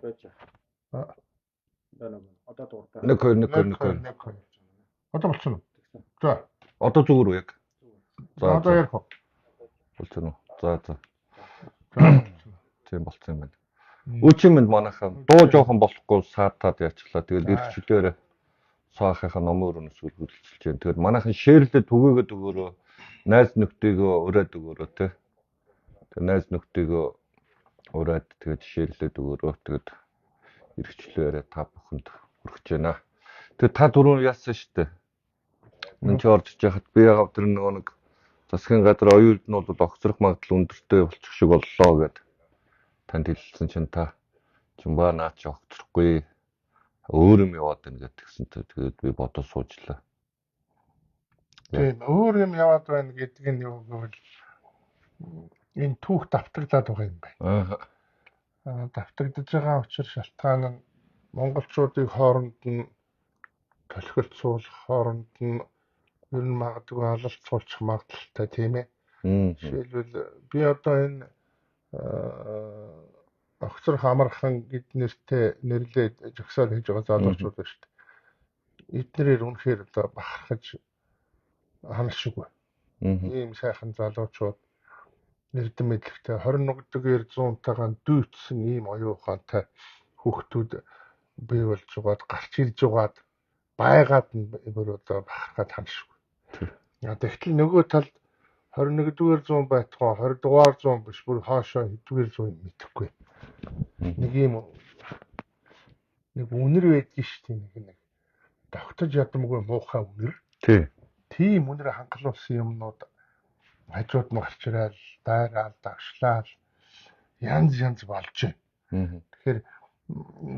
байж. Одоо дуурдаа. Нэг. Одоо болчихно. За. Одоо зүгээр үү яг? За одоо ярих уу? Болчихно уу? За. Тийм болчихсон юм байна. Үчимэнд манайхан дуу жоохон болохгүй саатаад яачлаа. Тэгээд ирчлээрээ саахынхаа номын өрөөнөөс хөлгөлцөлж जैन. Тэгээд манайхан шеэрлээ түгээгээд өгөөрөө найз нөхдийгөө ураад өгөөрөө те. Тэгээд найз нөхдийгөө ураад тэгээд шеэрлээд өгөөрөө тэгээд ирчлээрээ та бүхэнд хүргэж байна. Тэгээд та дөрөв яасан штэ. Мөн ч орж яхад би яг тэр нэг засгийн газар оюулд нь бол огцрох магадлал өндөртэй болчих шиг боллоо гэд танд хэлсэн чинь та чимбаа наач огцрохгүй өөр юм яваад байна гэдгсэн. Тэгээд би бодож суужлаа. Тийм өөр юм яваад байна гэдэг нь юу гэвэл энэ түүх давтагдлаад байгаа юм байна. Давтагдж байгаа учир шалтгаан нь монголчуудын хооронд нь толхилт суулгах хооронд нь ер нь магадгүй алалт суулчих магадлалтай тийм ээ. Жишээлбэл би одоо энэ огцрох амархан гэд нэртэй нэрлээд жагсаал хийж байгаа залуучууд байна шүү дээ. Эднэрээр үнэхээр одоо бахархаж хамшиггүй. Ийм сайхан залуучууд нэрдэн мэдлэгтэй 21-р зууntайгаа дүүцсэн ийм оюун ухаантай хүүхдүүд бий болж байгаад гарч ирж байгаад байгаад нь бүр одоо бахархаад хамшиггүй. Тэгтэл нөгөө талд 21-р зуун байтугай 20-р зуун биш бүр хаашаа хэдвэр зуун мэдэхгүй. Нэг үнэр байдгийн шүү дээ нэг тогтож ядамгүй муухай үнэр. Тийм үнэр хангалуулсан юмнууд хажууд нь гарч ирэл дайраал дагшлал янз болж байна. Тэгэхээр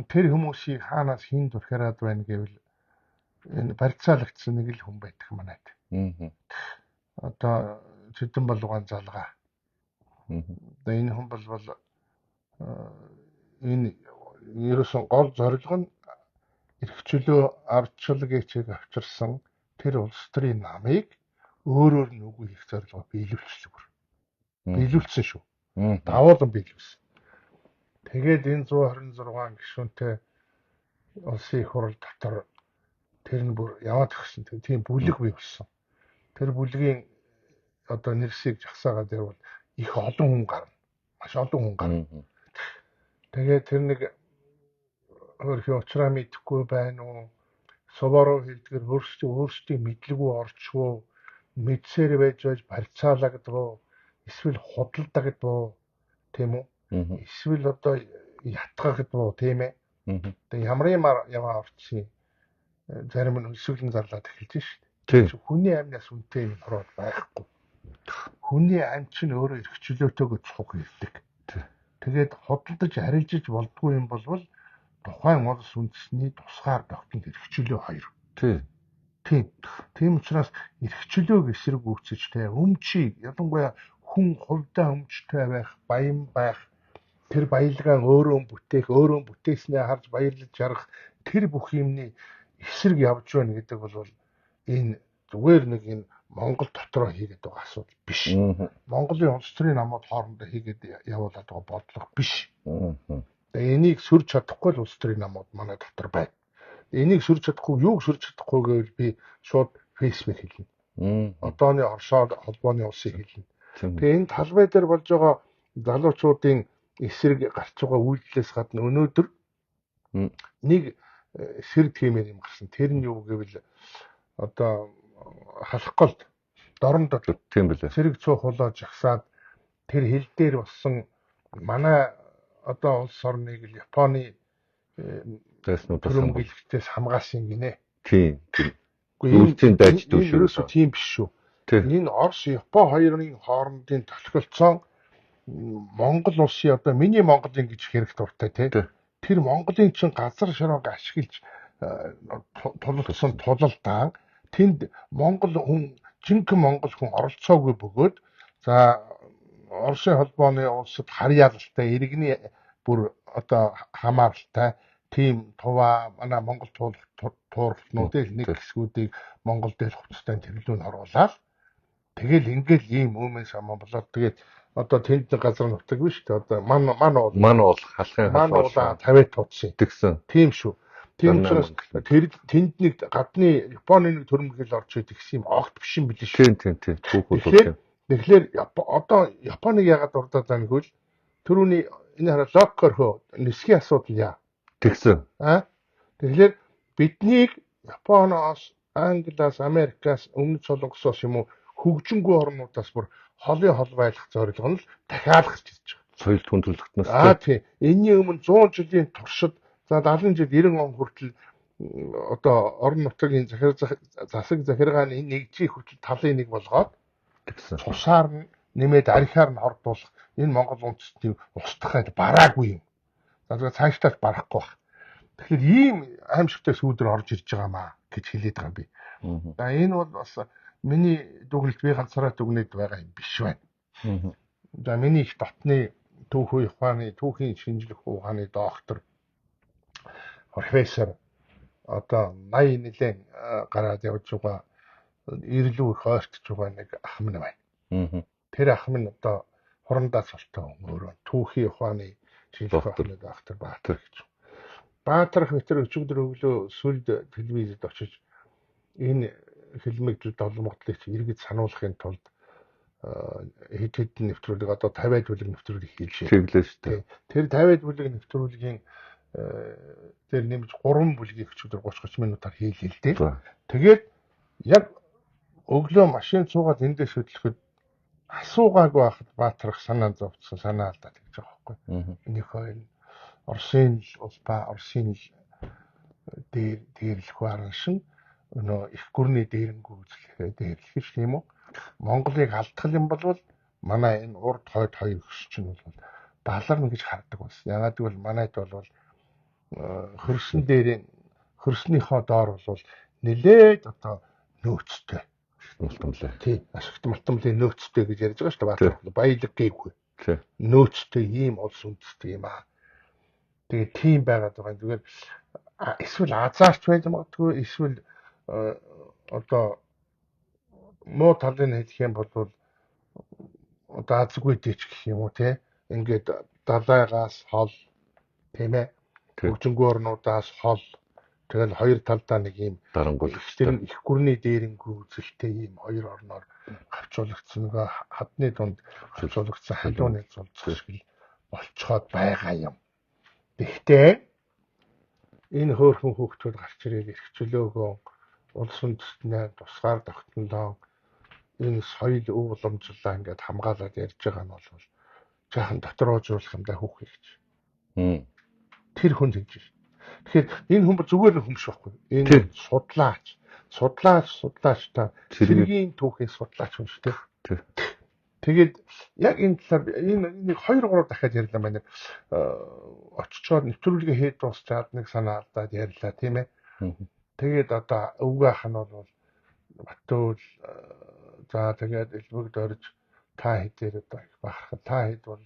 тэр хүмүүсийг хаанаас хин дурхараад байна гэвэл энэ барьцаалагдсан нэг л хүн байдаг манайд. Одоо Цэдэн Балугаан залгаа. Энэ хүн бол энэ ерөөсөн гол зорилго нь эрхчлөө ардчилгээчийг авчирсан тэр улс төрийн намыг өөрөөр нь үгүй хийх зорилгоо биелүүлсэн шүү. Давуулан биелүүлсэн. Тэгээд энэ 126 гишүүнтэй улсын их хурал дотор тэр нь бүр яваад өгсөн. Тийм бүлэг бий болсон. Тэр бүлгийн одоо нэрсийг жагсаагаад явбал их олон хүн гарна. Маш олон хүн гарна. Тэгээд тэр нэг өөрхийн уучраа мэдэхгүй байна уу? Суворов хэлдгэр өөрсдийн мэдлэггүй орчвоо мэдсээр байж барьцаалагдав. Эсвэл худалдагдав. Тийм үү? Эсвэл одоо ятгагдав тийм ээ. Тэгээд ямар орчсон зарим нь өсвөлэн зарлаад эхэлж шүү дээ. Хүний амьнаас үнэтэй юм ороод байхгүй. Хүний амьд чинь өөрөө эрх чөлөөтэйгөө цуг ирдэг. Тэгээд худалдаж арилжиж болдгүй юм болвол тухайн улс үндэсний тусгаар тогтмол эрх чөлөө хоёр. Тийм учраас эрх чөлөөг эсрэг үүсэж тэ өмчийг ялангуяа хүн хувьдаа өмчтэй байх, баян байх, тэр баялгаа өөрөө бүтээснээ харж баярлаж жаргах тэр бүх юмны эсрэг явж байна гэдэг бол энэ зүгээр нэг энэ Монгол дотроо хийгээд байгаа асуудал биш. Монголын улс төрийн намууд хоорондоо хийгээд явуулаад байгаа бодлого биш. Тэгээ энийг сүрж чадахгүй л улс төрийн намууд манай дотор байна. Энийг сүрж чадахгүй юуг сүрж чадахгүй гэвэл би шууд фейсбુક хэлнэ. Одооны Оросоор холбооны улсыг хэлнэ. Тэгээ энэ талбай дээр болж байгаа залуучуудын эсрэг гарч байгаа үйлдэлээс гадна өнөөдөр нэг сэрэг тиймэр юм гарсан. Тэр нь юу гэвэл одоо халах голд дорнод тийм билээ. Сэрэг цуух болоо жагсаад тэр хил дээр болсон манай одоо улс орныг Японы төрөмгөлтөөс хамгаалсан гинэ. Тийм. Үйлчийн дайч дүүшүү. Тийм биш шүү. Энэ Орос Япон хоёрын хоорондын толгойцсон Монгол улсын одоо миний Монголын гэж хэрэг дуртай тий. Тэр Монголын чин газар шороог ашиглаж тулалдсан тулалдаа тэнд Монгол хүн жинхэнэ Монгол хүн оролцоогүй бөгөөд за Оросын холбооны улсад харьяалалтай иргэний бүр одоо хамааралтай тийм туваа манай Монгол туурхнуудын нэг хэсгүүдийг Монгол дээр хувцастай тэрлүүн оруулаад тэгэл ингээл ийм өмнө самаа болоод тэгээд одоо тэнд нэг газар нутаг биш үү? Одоо ман уул халахын ман уулаа 50 тууцсан. тэгсэн. Тийм шүү. Тийм учраас 68 тэр тэнд нэг гадны Японы нэг төрөмгөл орж идэг юм огт биш юм билээ шүү. Тийм. Түүх Тэгэхээр одоо Японыг яагаад дурдаад байгаа нөхөл түрүүний энэ хараа локкор хөө нисхийн асуудал яа. тэгсэн. Тэгэхээр биднийг Японоос, Англиас, Америкаас, Өмнөд Солонгосоос юм уу хөгжингүй орнуудаас бүр холын хол байлгах зорилго нь л дахиалгах гэж байна. Соёл түншлэгтнээс тийм. Энэний өмнө 100 жилийн туршид за 70 жил 90 он хүртэл одоо орон нутгийн засаг захиргааны нэгжийг хүртэл талын нэг болгоод тэгсэн. цусаар нь нэмээд архиар нь хордуулах энэ Монгол үндэстний устгахад бараагүй юм. За цаашдаа барахгүй байна. Тэгэхээр ийм аимшигтай сүйдэр орж ирж байгаа маа гэж хэлээд байгаа би. За энэ бол бас миний дүгнэлт би ганцаараа дүгнээд байгаа юм биш байна. За миний их дотны түүхийн ухааны түүхийн шинжлэх ухааны доктор профессор одоо 80 нэлээд гараад явж байгаа ирлүү их ойртож байгаа нэг ах минь байна. Тэр ах минь одоо хурандаа цолтой өөрөө түүхийн ухааны шинжлэх ухааны доктор Баатар гэж. Баатар хэтэр өчигдөр өглөө сүлд телевизэд очиж энэ фильмийг долмогдлыг иргэд сануулахын тулд хэд хэдэн нэвтрүүлэг одоо 50 бүлэг нэвтрүүлэг хийлээ. Чиглэлээ шүү дээ. Тэр 50 бүлэг нэвтрүүлгийн тэр нэмж 3 бүлгийг өчигдөр 30 минутаар хийлээ л дээ. Тэгээд яг өглөө машин цуугаад эндээ шүтлэхэд асуугаагүй байхад Баатарх санаа зовцсон санаа алдаад гэж байгаа байхгүй. Энийг хоёр Оросын улбаа Оросын дээрлэх бараншин өнөө их гүрний дээрэнгүү үзлэхээ дээрлэх юм уу? Монголыг алдах юм бол манай энэ урд хойд хоёр өгс чинь бол баларна гэж хардаг болсон. Ягаад гэвэл манайд бол хөрсөн дээрээ хөрснийхөө доор бол нэлээд одоо нөөцтэй. Малтамлаа. Тийм, ашигт малтамлын нөөцтэй гэж ярьж байгаа шүү дээ. Баялаг гээгүй. Нөөцтэй ийм улс үндэстэй юм аа. Тэгээ тийм байгаад байгаа. Зүгээр эсвэл азаарч байж магадгүй эсвэл одоо муу талын хэлэх юм бол одоо азгүй дэч гэх юм уу те. Ингээд далайгаас хол тийм ээ. Хөгжингүү орнуудаас хол тэгэл хоёр талдаа нэг юм дарангуйлагчтай их гүрний дээрэнгүү үзэлтэй ийм хоёр орноор гавчуулагдсан нөгөө хадны дунд гавчуулагдсан халууны зулцах шиг болцоход байгаа юм. Гэхдээ энэ хөөрхөн хүүхдүүд гарч ирээд эрхчлөөгөө улс үндэстнээ тусгаар тогтнолоо энэ соёл өв уламжлалаа ингээд хамгаалаад ярьж байгаа нь бол жаахан дотроожуулах юм да хүүхэй гэж. Тэр хүн хэлж байна. Тэгэхээр энэ хүн зүгээр нэг хүн биш байхгүй. Энэ судлаач та цэргийн түүхийн судлаач хүн шүү дээ. Тэгээд яг энэ талаар энийг 2-3 дахиад ярьлаа байна. Очичоод нэвтрүүлгийн хэд дуусчаад нэг санаа алдаад ярьлаа тийм ээ. Тэгээд одоо өвгөөх нь бол Батуул за тэгээд элбэг дөрж та хэдээр одоо их бахарх та хэд бол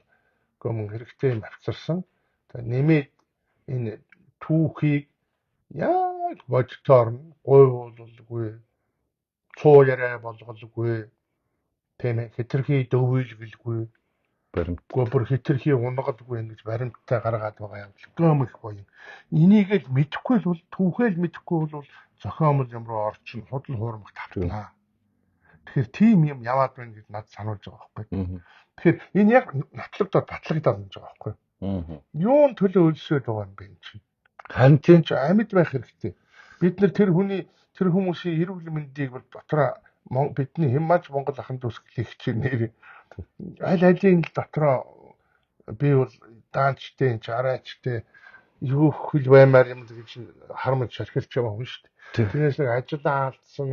гомн хэрэгтэй юм авчирсан. Тэгээд нэмээд энэ түүхийг яг бодтоор нь гойвуулгүй цуу яриа болголгүй тийм ээ хитрхи дөвөөлгөлгүй баримтгүй бүр хитрхи унгаалгүй ингэж баримттай гаргаад байгаа юм гом их гоё. Энийг л мэдэхгүй бол түүхэл мэдэхгүй бол зохиомл юм руу орчин худал хуурмах тавтнаа. Тэгэхээр тийм юм яваад байна гэж надад сануулж байгаа байхгүй. Тэгэхээр энэ яг нотлогдоод батлагдаад байна гэж байгаа байхгүй. Юун төлөө өлсөд байгаа юм бэ чинь. Харин тийм ч амьд байх хэрэгтэй. Бид нар тэр хүмүүсийн эрүүл мэндийг бол дотроо бидний хямаач Монгол ахын дүүс хичээнээр аль-алийн дотроо би бол даанчтай арайчтай юу хөл баймаар юм гэж харамж шархилж байгаа хүн шүү дээ. Тэрнээс нэг ажиллаа алдсан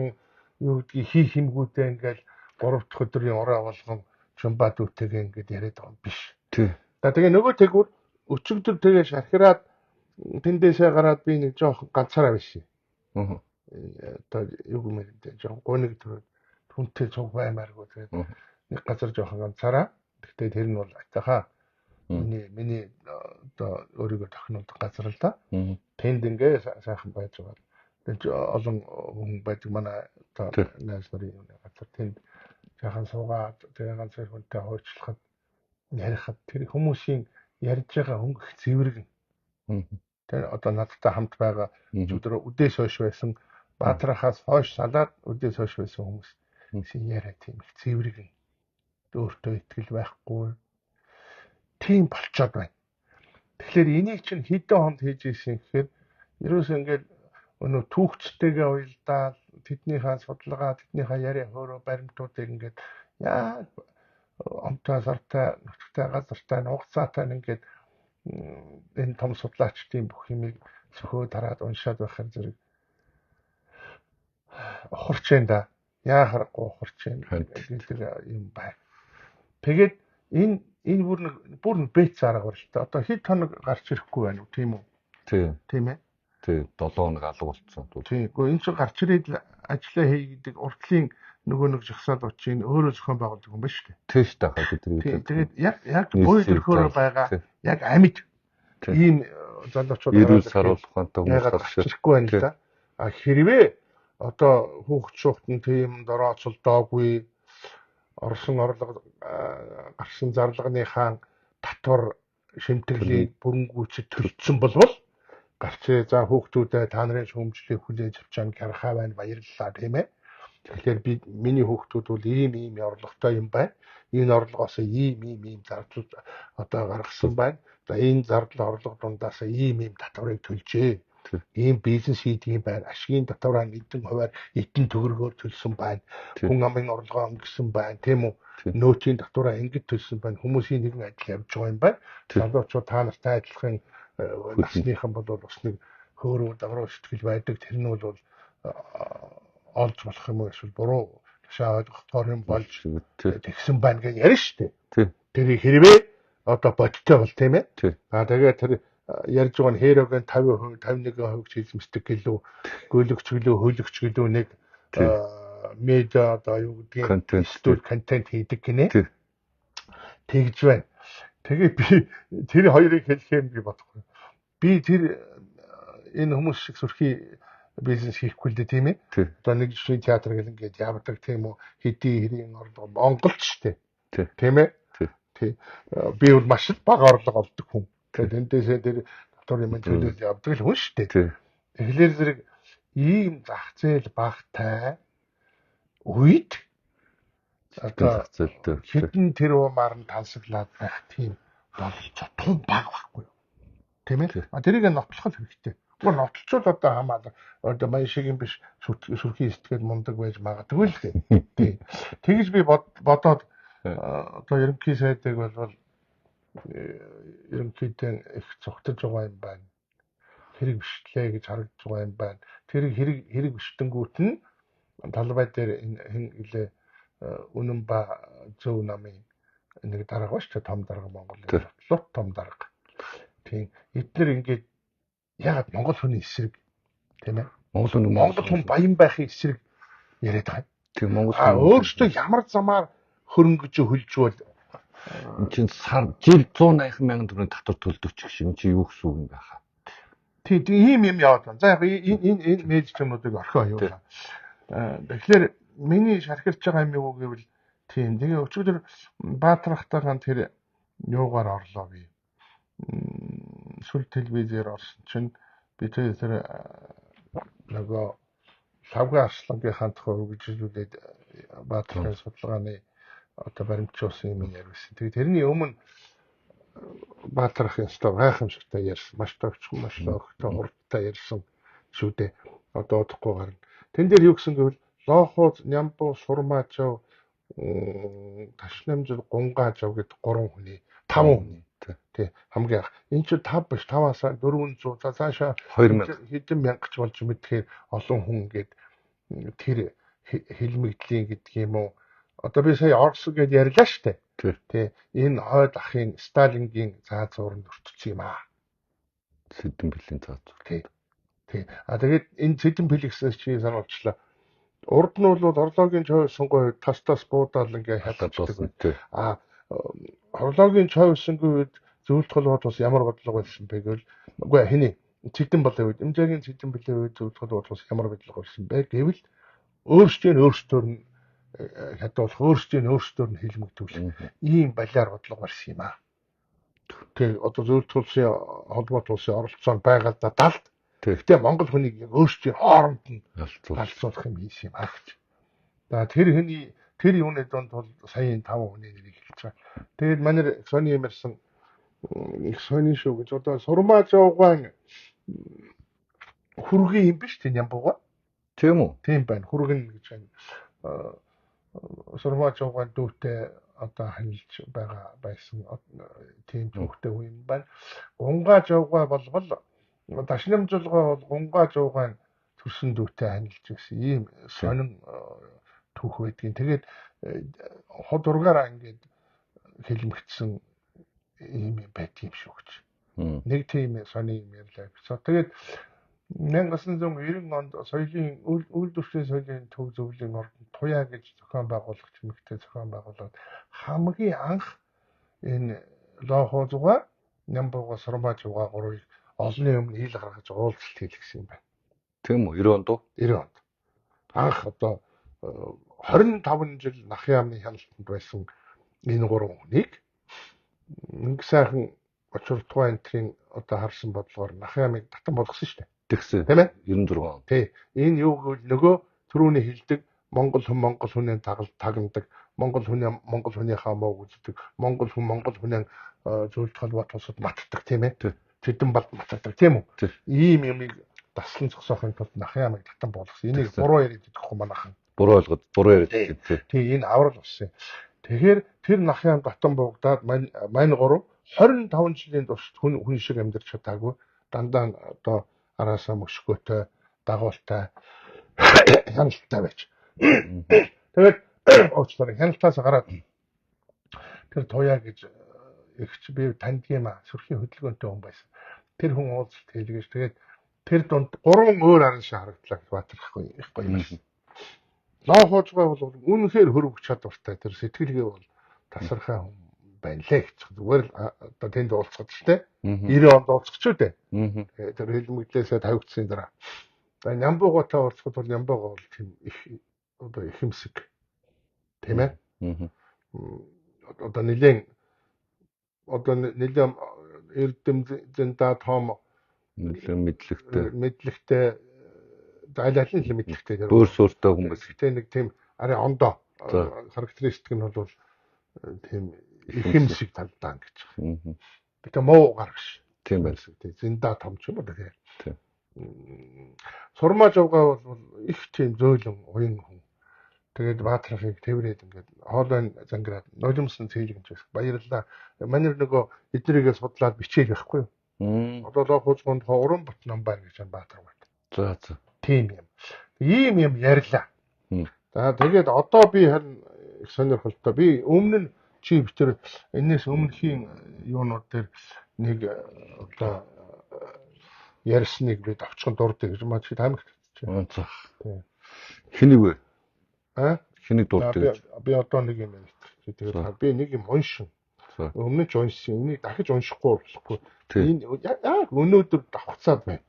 юу гэдгийг хийх хэмгүүдээ ингээл 3 дахь өдрийн орой болгон чумбад үтэйгээ ингээд яриад байгаа юм биш. Тэгээ нөгөө тэгвэр өчигдөр тэгээ шархираад тэндээсээ гараад би нэг жоох ганцаараа биш. Одоо юу гэмээр жоох гониг түнтэй цуг баймааргүй тэгээд нэг газар жоохон ганцаараа. Гэхдээ тэр нь бол атайхаа миний одоо өөрийгөө тохинуулдаг газар л да. Тэнд ингээ сайхан байж байгаа. Тэгээд олон хүн байдаг манай одоо найз нарын газар тэнд жаахан суугаад тэгээ ганцаар хүнтэй хойчлоход ярихад тэр хүмүүсийн ярьж байгаа өнгөх цэвэрэг тэр одоо надтай хамт байгаа өдөр үдээс хойш байсан Баатрахаас хойш салаад үдээс хойш байсан хүмүүс яриа тийм их цэвэрэг өөртөө итгэл байхгүй тийм болцоод байна. Тэгэхээр энийг чинь хэдэн хонд хийж ийсэн гэхээр ерөөсөө ингээд өнөө түүхчтэйгээ уялдаад тэднийхээ судалгаа, тэднийхээ яриа хөөрөө баримтуудыг ингээд яа онтой сартай нутагтай газартай нуугцаатай ингээд энэ том судлаачдын бүх юмыг зөвхөө дараад уншаад байхаар зэрэг ухарч байна да. Яа харахгүй ухарч байна гэдэг юм байна. Тэгээд энэ бүр нэг бэц арга байна л та. Одоо хэд хоног гарч ирэхгүй байна уу тийм үү? Тийм ээ. Тийм 7 хоног алга болцсон. Тийм. Гэхдээ энэ чинь гарч ирээд ажиллаа хийгээд уртлын нөгөө нэг жагсаал очийн өөрөө зохион байгуулдаг юм ба шүү дээ. Тийм шүү дээ. Тэгээд яг буйлдөрхөөр байгаа яг амьд ийм залуучууд ирүүл саруулах ухаантай хүмүүс гарч ирэхгүй байна л да. А хэрвээ одоо хүүхд шуухтан тийм дорооцолдоогүй Орсон орлого гарсан зарлагынхаа татвар шимтгэлийг бүрэнгүйчэд төлцсөн болвол гарчээ за хүүхдүүдээ та нарын шүүмжлэлийг хүлээж авч байгаа гярхаа байна баярлалаа тийм ээ. Тэгэхээр миний хүүхдүүд бол ийм орлоготой юм байна. Энэ орлогоос ийм зардал одоо гаргасан байна. За энэ зардал орлого дундаас ийм татварыг төлжээ. Ийм бизнес хийдэг юм байна. Ашигын татвараа эдэн хувиар эдэн төгрөгөөр төлсөн байна. Хүн амын орлогоо өнгөсөн байна. Тийм үү? Нөөцийн татвараа ингэж төлсөн байна. Хүмүүсийн нэгэн ажил явж байгаа юм байна. Залуучууд та нартай адилхан насныхан бол бас нэг хөөрөв давруу сэтгэл байдаг. Тэр нь бол олж болох юм уу эсвэл буруу ташаа ойлгох юм болж тэгсэн байна гэж ярина шүү дээ. Тэр хэрвээ одоо бодтой бол тийм ээ. Тэгээд тэр ярьж байгаа нь хээрогийн 50%, 51% хийлмэсдэг гэлөө, гөлөгч гэлөө, хөлөгч гэлөө нэг медиа одоо юу гэдгийг контент хийдэг гинэ. Тэгж байна. Тэгээ би тэр хоёрыг хэлэхээр би бодохгүй. Би тэр энэ хүмүүс шиг сүрхий бизнес хийхгүй л дээ тийм ээ. Одоо нэг жишээ театр гэл ингээд явдаг тийм үү. Хэдий хэрийн орлого Монголд ч тийм ээ. Би бол маш бага орлого олдог хүн. Тэгээд эндээсээ тэр дотор юм төлөөлж явдаг л хүн шүү дээ. Тэгэхээр зэрэг ийм зах зээл багтай үед одоо хэдэн тэрбумаар нь тансаглаад байх тийм бололцоо том баг байхгүй юу? Тийм ээ. Тэрийг нотлох хэрэгтэй. Гол нотлцол одоо хамаалаа. Одоо маяг шиг юм биш сүрхий сэтгэл мундаг байж магадгүй л дээ. Тэгж би бодоод одоо ерөнхий сайдыг бол ерөнхийдөө их цогтож байгаа юм байна. Хэрэг бишлээ гэж харагдж байгаа юм байна. Тэр хэрэг биштэнгүүт нь талбай дээр хэн илээ үнэн ба зөв намын нэг дарга ба шүү дээ. Том дарга Монголын лут том дарга. Тийм эдгээр ингээд ягаад Монгол хүний эсрэг тийм ээ. Монгол хүн баян байхын эсрэг яриад байгаа. Тийм Монгол өөрөөсөө ямар замаар хөрөнгөж хөлжвөл энэ чинь жил 180 мянган төгрөгийн татвар төлдөг ч гэж энэ чи юу гэсэн үг юм бэ хаа. Тийм ийм яваад байна. За яг энэ мэдж юмнуудыг орхио явуулаа. Тэгэхээр миний шархилж байгаа юм юу гэвэл тийм тэгээ өчигдөр Баатрахтайхан тэр юугаар орлоо би. Сүл телевизээр орсон чинь би тэр нөгөө Лавга Арслангийн тухай үргэлжлүүлээд Баатрахын судалгааны одоо баримтжуулсан юм ярьсан. Тэгээ тэрний өмнө Баатрахын став гайхамшигтай ярьсан. Маш товчхон, маш огтой хурдтай ярьсан шүү дээ. Одоо удахгүй гарна. Тэн дээр юу гэсэн гэвэл Лохоо, Нямбу, Сурмаачав, Ташнамжил, Гунгаажав гэдэг 3 хүний, 5 хүний. Тий хамгийн анх. Энэ чинь 5 биш 5-аас 400 за цаашаа 2000 хэдэн мянгач болж мэдхээр олон хүн гээд тэр хэлмэгдлийн гэдэг юм уу. Одоо би сая Орос гэдээ ярьлаа штэ. Тий энэ хойд ахын Сталингийн цаа зууранд өртсөн юм аа. Сэдэн бэлгийн цаа зуур. Тий. Тэгээд энэ сэдэн бэлгсэн чи сануулчлаа. Урд нь бол орлогын чой сонгой тастас буудаал ингээ хадгалдаг. Орлогын чой сонгүй үед зөвлөлт холбоот бас ямар бодлого байсан бэ гэвэл үгүй хэний цэдэн болын үед эмзэгийн цэдэн бэлгийн үед зөвлөлт холбоот бас ямар бодлого байсан бэ гэвэл өөрсдөө нь хадуулах өөрсдөр нь хэлмэгдүүлэх ийм балиар бодлого барьсан юм аа. Тэгээ одоо зөвлөлт улсын холбоот улсын оролцоонд байгаа далд гэхдээ Монгол хүнийг өөрсдийн хооронд нь алцуулах юм хийсэн юм аа гэж. За тэр юуны донд бол саяын 5 хүний нэрийг хэлж байгаа. Тэгээд манай сони юмэрсэн их сони шүү гэж одоо Сурмаа Жовган хүргийн юм биш тийм Нямбуга. Тийм үү? Тийм байна. Хүргэн гэж байна. Сурмаа Жовган дүүтэй одоо ханилж байсан тийм түүхтэй хүн байна. Гунгаа Жовгаа болбол Дашнамжуулгаа бол Гунгаа Жовгаан төрсөн дүүтэй ханилж байсан ийм сонин түүх байдгийн. Тэгээд хот ургаараа ингээд хэлмэгдсэн ийм байдгийн юм шүү гэж. Нэг тийм сони юм ярьлаа. Тэгээд 1990 онд соёлын үйлдвэрчлийн соёлын төв зөвлөлийн ордонд Туяа гэж зохион байгуулагч эмэгтэй зохион байгуулаад хамгийн анх энэ лохозуга Нямбуга Сурмаа Жовгаа гурыг олонний өмнө ил гаргаж уулзалт хийлгэсэн юм байна. Тийм үү? 90 онд уу? 90 онд. Анх одоо 25 жил Нахын яамны хяналтанд байсан энэ гурван хүнийг нэг сайхан очирдгоо энтрийн одоо харсан бодлогоор Нахын яамыг татан болгосон шүү дээ. Тэгсэн. Тийм ээ? 96 он. Тий. Энэ юу гэвэл нөгөө түрүүний хэлдэг Монгол хүнээ тагнадаг, Монгол хүнийхээ муу үздэг, Монгол хүнээ зөвлөлт холбоот улсад матдаг тийм ээ? Тэдэн балд матдаг тийм үү? Ийм юмыг таслан зогсоохын тулд Нахын яамыг татан болгосон. Энийг буруу яриад идэх юм манайхан. Буруу яриад идэх. Тий, энэ аврал болсон. Тэгэхээр тэр Нахын яам татан буугдаад мань гурав 25 жилийн турш хүн шиг амьдарч чадаагүй дандаа одоо араасаа мөшгөөтэй дагуултай хяналттай байж. Тэгээд уучлаарай хяналтаас гараад тэр Туяа гэж ихч би танд юм аа сүрхийн хөдөлгөөнтэй хүн байсан. Тэр хүн уулзалт хийлгэж тэгээд тэр донд 3 өөр арын шиг харагдлаа гэж баатархгүй их гоё юм шиг. Лохозгой бол үнэхээр хөрвөх чадвартай тэр сэтгэлгээ бол тасархай хүн байна лээ гэж. Зүгээр л одоо тэнд уулзах ч тийм 90 онд уулзах ч үү. Тэр хэлмэгдлээсээ тавигдсан дараа. За Нямбугатай уулзахад бол Нямбуга бол тийм их одоо их юмсэг тийм ээ. Одоо нэлээд эрдэмтэн том мэдлэгтэй аль алин мэдлэгтэй тэр өөр сууртай хүмүүс. Гэхдээ нэг тийм арай ондоо характеристик нь бол тийм их юмсэг талдаан гэж. Гэтэ муу гарагш. Тийм байх. Зинда том ч юм уу тэгээ. Сурмаа Жовгаа бол их тийм зөөлөн уян хүн. Тэгээд баатрахыг тэрвэрэд ингээд хоолой зангираад нулимсан цэйлгэнч байсан. Баярлалаа. Манай нөгөө эднэрийгээ судлаад бичээл байхгүй юу? Одоо лохозгонд уран бот ном байна гэж баатрах байна. За. Тийм юм. Ийм юм ярьлаа. За тэгээд одоо би харин их сонирхолтой. Би өмнө нь чи битэр энэс өмнөхийн юунууд дээр нэг одоо ярьсныг би давчхан дурдъя гэж маа чи тамиг татчих. Тийм. Хэнийг вэ? Хэнийг дурдъя гэж? Би одоо нэг юм ярьж. Тэгээд би нэг юм уншин. Өмнө ч уншсан. Энийг дахиж уншихгүй болохгүй. Энэ яг өнөөдөр давхцаад байна.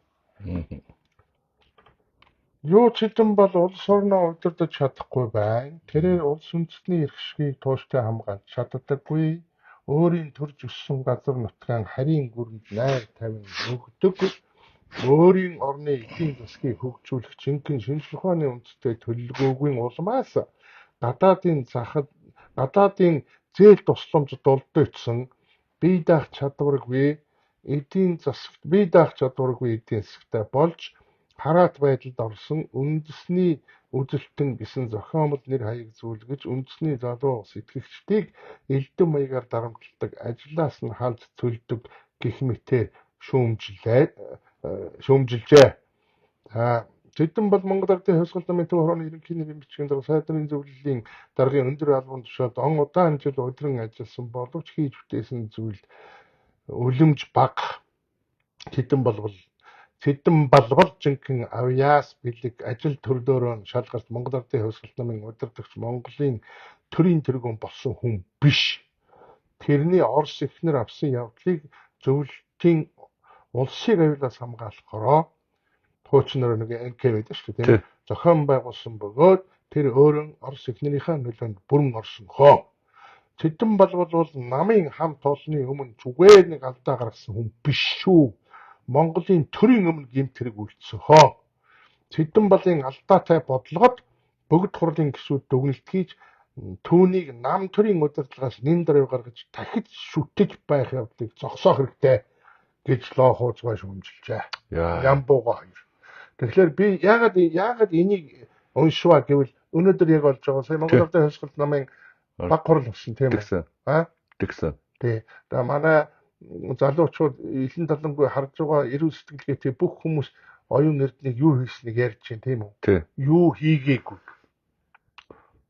Юу ч хэдэн бол улс орноо удирдах чадахгүй байна. Тэрээр улс үндэстний эрх шгийг тууштай хамгаалж чаддаггүй. Өөрийн төрж өссөн газар нутгийн харийн гүрэнд найр тавин өгдөг. Өөрийн орны эдийн засгийг хөгжүүлэх жинхэнэ шинжлэх ухааны үндэстэй төлөвлөгөөгийн улмаас гадаадын зээл тусламж дулдагдсан бие даах чадваргүй эдийн засагтай болж хараат байдалд орсон үндэсний үзэлтэн гэсэн зохиомол нэр хаяг зүйлгэж үндэсний залуу сэтгэгчдийг элдэн маягаар дарамтлагдаг ажлаас нь халж цөлдөг гэх мэтээр шүүмжилжээ. Тэдэн бол Монгол Ардын Хувьсгал намын төв хорооны ерөнхий нэрийн бичгийн дараа сайдрын зөвлөлийн даргын өндөр албан тушаалд удаан жил өдрөн ажилласан боловч хийж бүтээсэн зүйл үлэмж бага. Тэдэн балбал жинхэнэ авьяас бэлэг ажил төрлөөрөө шалгалт Монгол Ардын Хувьсгал намын удирдагч Монголын төрийн тэргүүн болсон хүн биш. Тэрний Орос эхнэр авсан явдлыг зөвлөлтийн улсыг аюулаас хамгаалахороо хуучнаар нэг НК байдаг шүү дээ тийм зохион байгуулсан бөгөөд тэр өөрөн Орос эхнэрийнхээ нөлөөнд бүрэн орсон хоо. Цэдэн болвол намын хамт олонны өмнө зүгээр нэг алдаа гаргасан хүн биш шүү. Монголын төрийн өмнө гэмт хэрэг үйлдсэн хоо. Цэдэн балын алдаатай бодлогод бүгд хурлын гишүүд дүгнэлт хийж түүнийг нам төрийн удирдлагаас нэн дөрөв гаргаж дахиж шүтэж байх явдлыг зогсоох хэрэгтэй гэж лоо хуучгаа шүүмжилжээ. Ямбууга хоёр. Тэгэхээр би яагаад энийг уншваа гэвэл өнөөдөр яг болж байгаа сая Монгол Улсын хашгирт намын баг хурал болсон тийм үү? Тэгсэн. Тий. Тэгээ манай залуучууд элен талангүй харж байгаа эрүү сэтгэлгээтэй бүх хүмүүс оюун эрднийг юу хийснийг ярьж байна тийм үү? Юу хийгээгүй.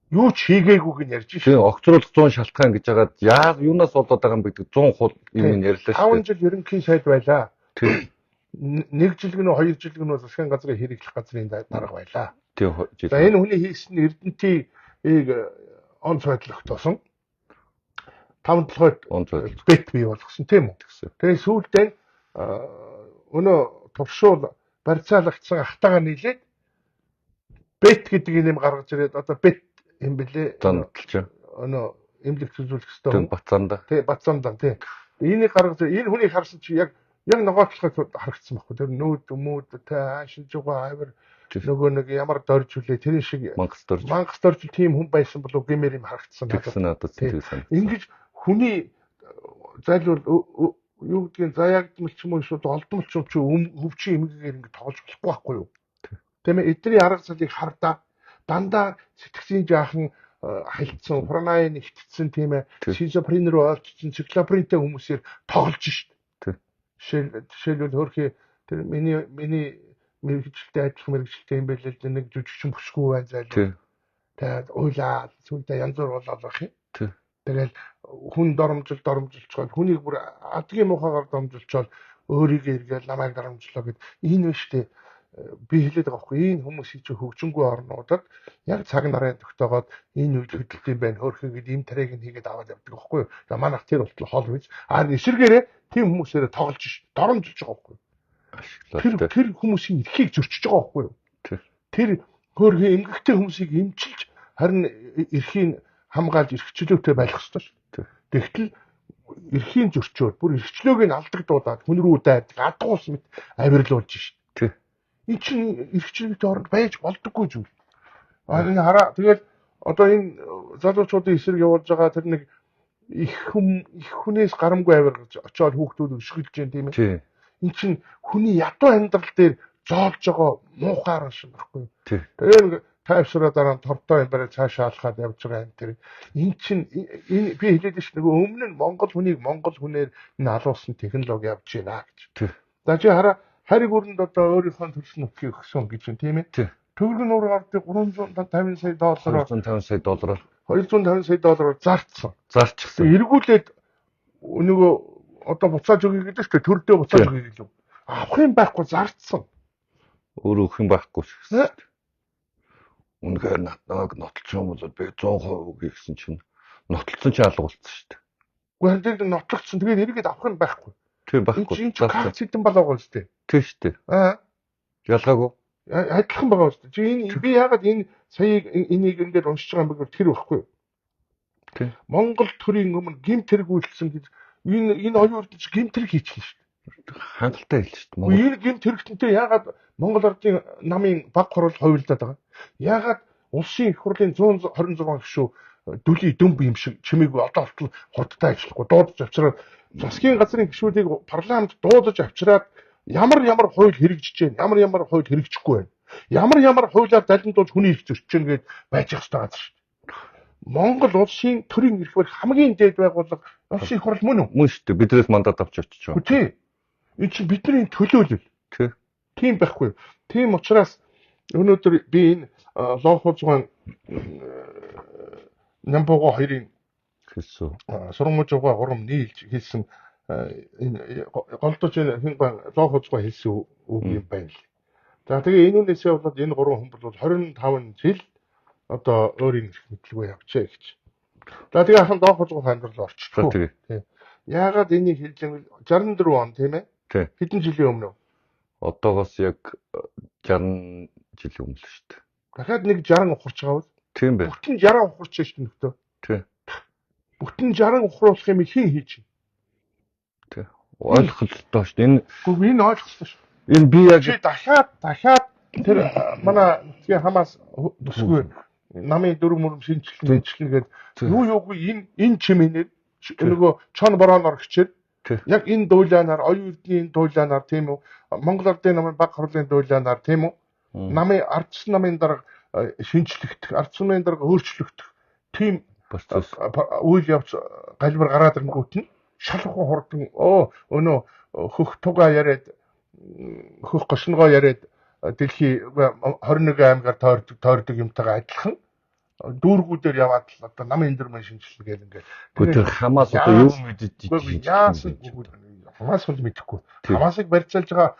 Юу ч хийгээгүйг нь ярьж шээ. Огцруулах 100 шалтгаан гэж хагаад юунаас болоод байгаа юм бэ гэдэг 100% юм ярьлаа шүү. 5 жил ерөнхий сайд байлаа. 1 жилгэн үү 2 жилгэн үү засгийн газрын хэрэглэх газрын дарга байлаа. За энэ хүний хийсэн эрдэнтийг онц байдал өгтөөсөн. 5 толгойд бет бий болгосон тийм үү? Тэгээ сүүлдээ өнөө төвшөөл барьцаалагдсан ахтайгаа нийлээд бет гэдэг юм гаргаж ирээд одоо бет юм бэлээ. Зандалч. Өнөө эмнэлэг зүйлэх хэвээр. Бацаанда. Тий, бацаанда тий. Энийг гаргаж энэ хүний харсан чи яг ногоочлоход харагдсан байхгүй. Тэр нүүд шинж байгаа авир нөгөө нэг ямар дорж үлээ тэрэн шиг Мангас дорж тийм хүн байсан болов гэмээр юм харагдсан надад тийм сан. Ингэж хүний зайлвал юу гэдгийг заяагдмал ч юм уу эсвэл олдмол ч юм чи өвчин эмгэгээр ингэ тоглож болохгүй байхгүй юу? Тийм ээ эдний арга залыг хардаа дандаа сэтгцийн жаахан хайлтсан, франай нэгтцсэн тийм ээ шизофрен рүү олцсон циклопринтэй хүмүүсээр тоглож шít. Жишээлбэл хөрхи тэр миний мэрэгчлээ ажиллах мэрэгчлээ юм байлээ л нэг жүжигчин бүсгүй байна зайлаа. Тэгээд уйлаа сүлдээ янз бүр болоод байх юм. Тэгэл хүн доромжилчоод хүнийг бүр адгийн мухагаар домжилчоод өөрийгөө эргээл намайг доромжлоо гэд энэ биш үү? Би хэлээд байгаа байхгүй энэ хүмүүсийн чи хөгжингүй орнуудад яг цаг нарын тогтоогоод энэ үед хөдөлт юм байна хөөрхөгээд им тарээг нь хийгээд аваад явдаг байхгүй юу. За манайх тэр болтол хол үйс. Эсэргээрээ тийм хүмүүсээрээ тоглож шít. Доромжилж байгаа байхгүй юу. Тэр хүмүүсийн эрхийг зөрчиж байгаа байхгүй юу. Тэр хөөрхөн эмгэгтэй хүмүүсийг эмчилж харин эрхийг хамгаалж эрхчлөөтэй байх ёстой шүү. Тэгтэл эрхийн зөрчөөд бүр эрхчлөөг нь алдагдуулаад хүн рүү дайдаг адгуус мэт авирлуулж шít. Энэ чинь эрхчлөлтөд оронд байж болдоггүй зүйл. Энэ хараа тэгэл одоо энэ залуучуудын эсрэг явуулж байгаа тэр нэг их хүнээс гарамгүй авиргаж очиод хүүхдүүд өшгөлж जैन тийм ээ. Энэ чинь хүний ядуу амьдрал дээр зоолж байгаа муухай арга байхгүй юу? Тэгээ тайвшраа дараа тортой юм барай цаашаа алхаад явж байгаа юм тэр. Энэ чинь би хэлээд ш нөгөө өмнө нь Монгол хүнийг Монгол хүнээр энэ алуулсан технологи явж байна гэж. За чи хараа хариг өрөнд одоо өөрийнхөө төрсөн нутгийг өгсөн гэж юм тийм ээ. Төгрөг нуур гардыг $350 сая доллараар 250 сая доллараар зарчсан. Эргүүлээд нөгөө одоо буцааж өгье гэдэг чинь төрдөө буцааж өгье гэлээ. Авах юм байхгүй зарцсан. Өөр өгөх юм байхгүй шүү. Үнэхээр надад нотлцсон юм бол би 100% өгье гэсэн чинь нотлцсон ч алга болцсон шүү дээ. Гэхдээ энэ нотлцсон тэгээд эргээд авах юм байхгүй. Тийм байхгүй. Энэ чинь карт хэдэн болоо гоо шүү дээ. Тийм шүү дээ. Ялгаагүй. Адилхан байгаа шүү дээ. Чи энэ би яагаад энэ саяыг энийг ингээд уншиж байгаа юм бэ гэвэл тэр байхгүй юу? Тийм. Монгол төрийн өмнө гэмт хэрэг үйлдсэн гэж энэ оюун эрдэнэ чи гэмт хэрэг хийчихлээ шүү дээ. Хангалттай хэлж шүү дээ. Энэ гэмт хэрэгтэнтэй яагаад Монгол Ардын намын баг хурал хувилдаад байгаа? Яагаад улсын их хурлын 126 гишүү дүлий дөмб юм шиг чимээгүй одоо болтол хурдтай ажиллахгүй дуудаж авчираад засгийн газрын гишүүдийг парламент дуудаж авчираад ямар хууль хэрэгжиж байна, ямар хууль хэрэгжихгүй байна. Ямар хуулиар далимдуулж хүний эрх зөрчиж гэнэ гээд байж ах хэрэгтэй газар шүү дээ. Монгол улсын төрийн эрх барих хамгийн дээд байгууллага улсын их хурл мөн үү? Мөн шүү дээ. Биднээс мандат авч очиж байгаа. Тийм. Энэ чинь бидний төлөөлөл. Тийм байхгүй. Тийм учраас өнөөдөр би энэ лоохозгон Нямбого хоёрын хэлсэн. Сурмужууга 3 нийлж хэлсэн энэ голдож энэ лоохозгоо хэлсэн үг юм байна л. За тэгээ энүүнээсээ болоод энэ 3 хүн бол 25 жил одоо өөрийн эрх мэдлгүй явчаа гэж. За тэгээ ахын лоохозгоо амьдрал орчихлоо. Тийм. Яагаад энийг хэлж юм бэ? 64 он тийм ээ? Тийм. Хэдэн жилийн өмнө? Одоогоос яг 60 жилийн өмнө л шүү дээ. дахиад нэг 60 ухарч байгаа бол Тийм бай. бүтэн 60 ухарч шүү дээ нөхдөө. Тий. Бүтэн 60 ухруулах юм хэн хийж байна? Тий. Ойлголттой шүү дээ. Энэ ойлголттой шүү. Энэ би яг чи дахиад тэр манай тэгээ хамаас төсгүй намын дөрөв мөрөм шинжилнэ гэдэг юугүй энэ чимээнээр нөгөө чон борооноор хичээд яг энэ дуулаанаар оюун эрдний энэ дуулаанаар тийм үү Монгол Ардын намын баг хурлын дуулаанаар тийм үү намын ардчсан намын дарга шинжлэхдэх ардчсан намын дарга өөрчлөгдөх тийм үйл явц галбар гараад ирэнгүүт нь шалхуу хурдан өнөө хөх тугаа яриад хөх гошногоо яриад дэлхий 21 аймгаар тойрдог юмтайгаа адилхан дүүргүүдээр яваад л одоо намын эндэрмэн шинжилнэ гэл ингээд. Тэр хамаас одоо юу мэдэж яасан хамаас бол мэдэхгүй. Хамаасыг барьцаалж байгаа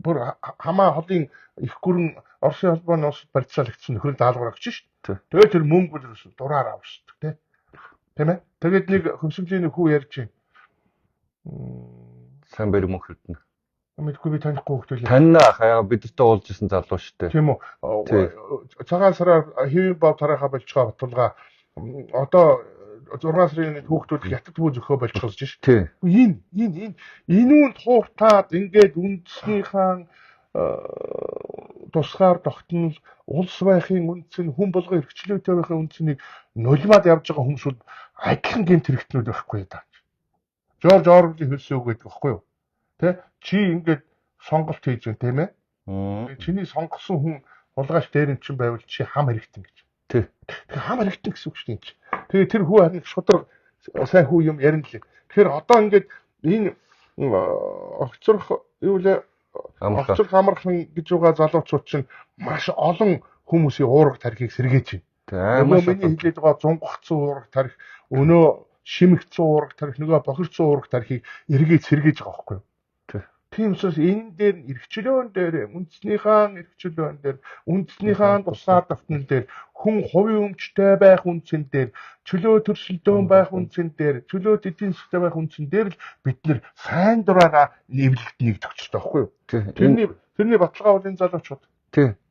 бүр хамаа холын их гүрэн Оросын холбооны улсад барьцаалагдсан нөхөр даалгавар өгч шүү дээ. Тэгээд тэр мөнгө бол ерөөсө дураар авчихдаг тийм ээ. Тэгээд нэг хөмсөмжийн хүү ярьж байна. Сайн барь мөнх хэвдэн. Мэдгүй би танихгүй хөлөө. Таньна хаяа бидэртээ уулж исэн залуу шүү дээ. Тийм үү. Цагаан сараар хэвийн бав тарайхаа болж байгаа баталгаа одоо 6 сарын хүүхдүүд хятад бүү зөхөө болж болж шүү. Энэ үүнд хууртаад ингээд үндэснийхээ тусгаар тогтнол улс байхын үндэс нь хүн болгоо эрхчлөөтэй байхын үндэснийг нулимад явж байгаа хүмүүсүүд адилхан гэмт хэрэгтнүүд байхгүй даа. Жорж Орвелли хэлсэн үг гэдэг байхгүй юу? Тэ чи ингээд сонголт хийж байгаа тийм ээ. Чиний сонгосон хүн улгаач дээр нь чинь байвал чи хам хэрэгтэн гэж. Тэг хам хэрэгтэн гэсэн үг шүү дээ. Тэгээ тэр хүү харин шудраг сайн хүү юм ярина лээ. Тэгэхээр одоо ингээд энэ огцрох юу лээ огцрох амархан гэж байгаа залуучууд чинь маш олон хүмүүсийн уурга тарихыг сэргээж байна. Нөгөө миний хэлээд байгаа зунгахцсан уурга тарих, өнөө шимэгцэн уурга тарих, нөгөө бохирцсан уурга тарихыг эргээд сэргээж байгаа байхгүй юу? Тийм учраас энэ дээр эрхчлөөн дээр үндэснийхээ тусгаар давтнал дээр хүн хувийн өмчтэй байх үндсэн дээр чөлөө төрсөлдөөн байх үндсэн дээр чөлөө эдийн засгтай байх үндсэн дээр л бид нэр сайн дураараа нэвлэгднийг төгсөж байгаа байхгүй юу? Тэрний баталгаа бол энэ залуучууд.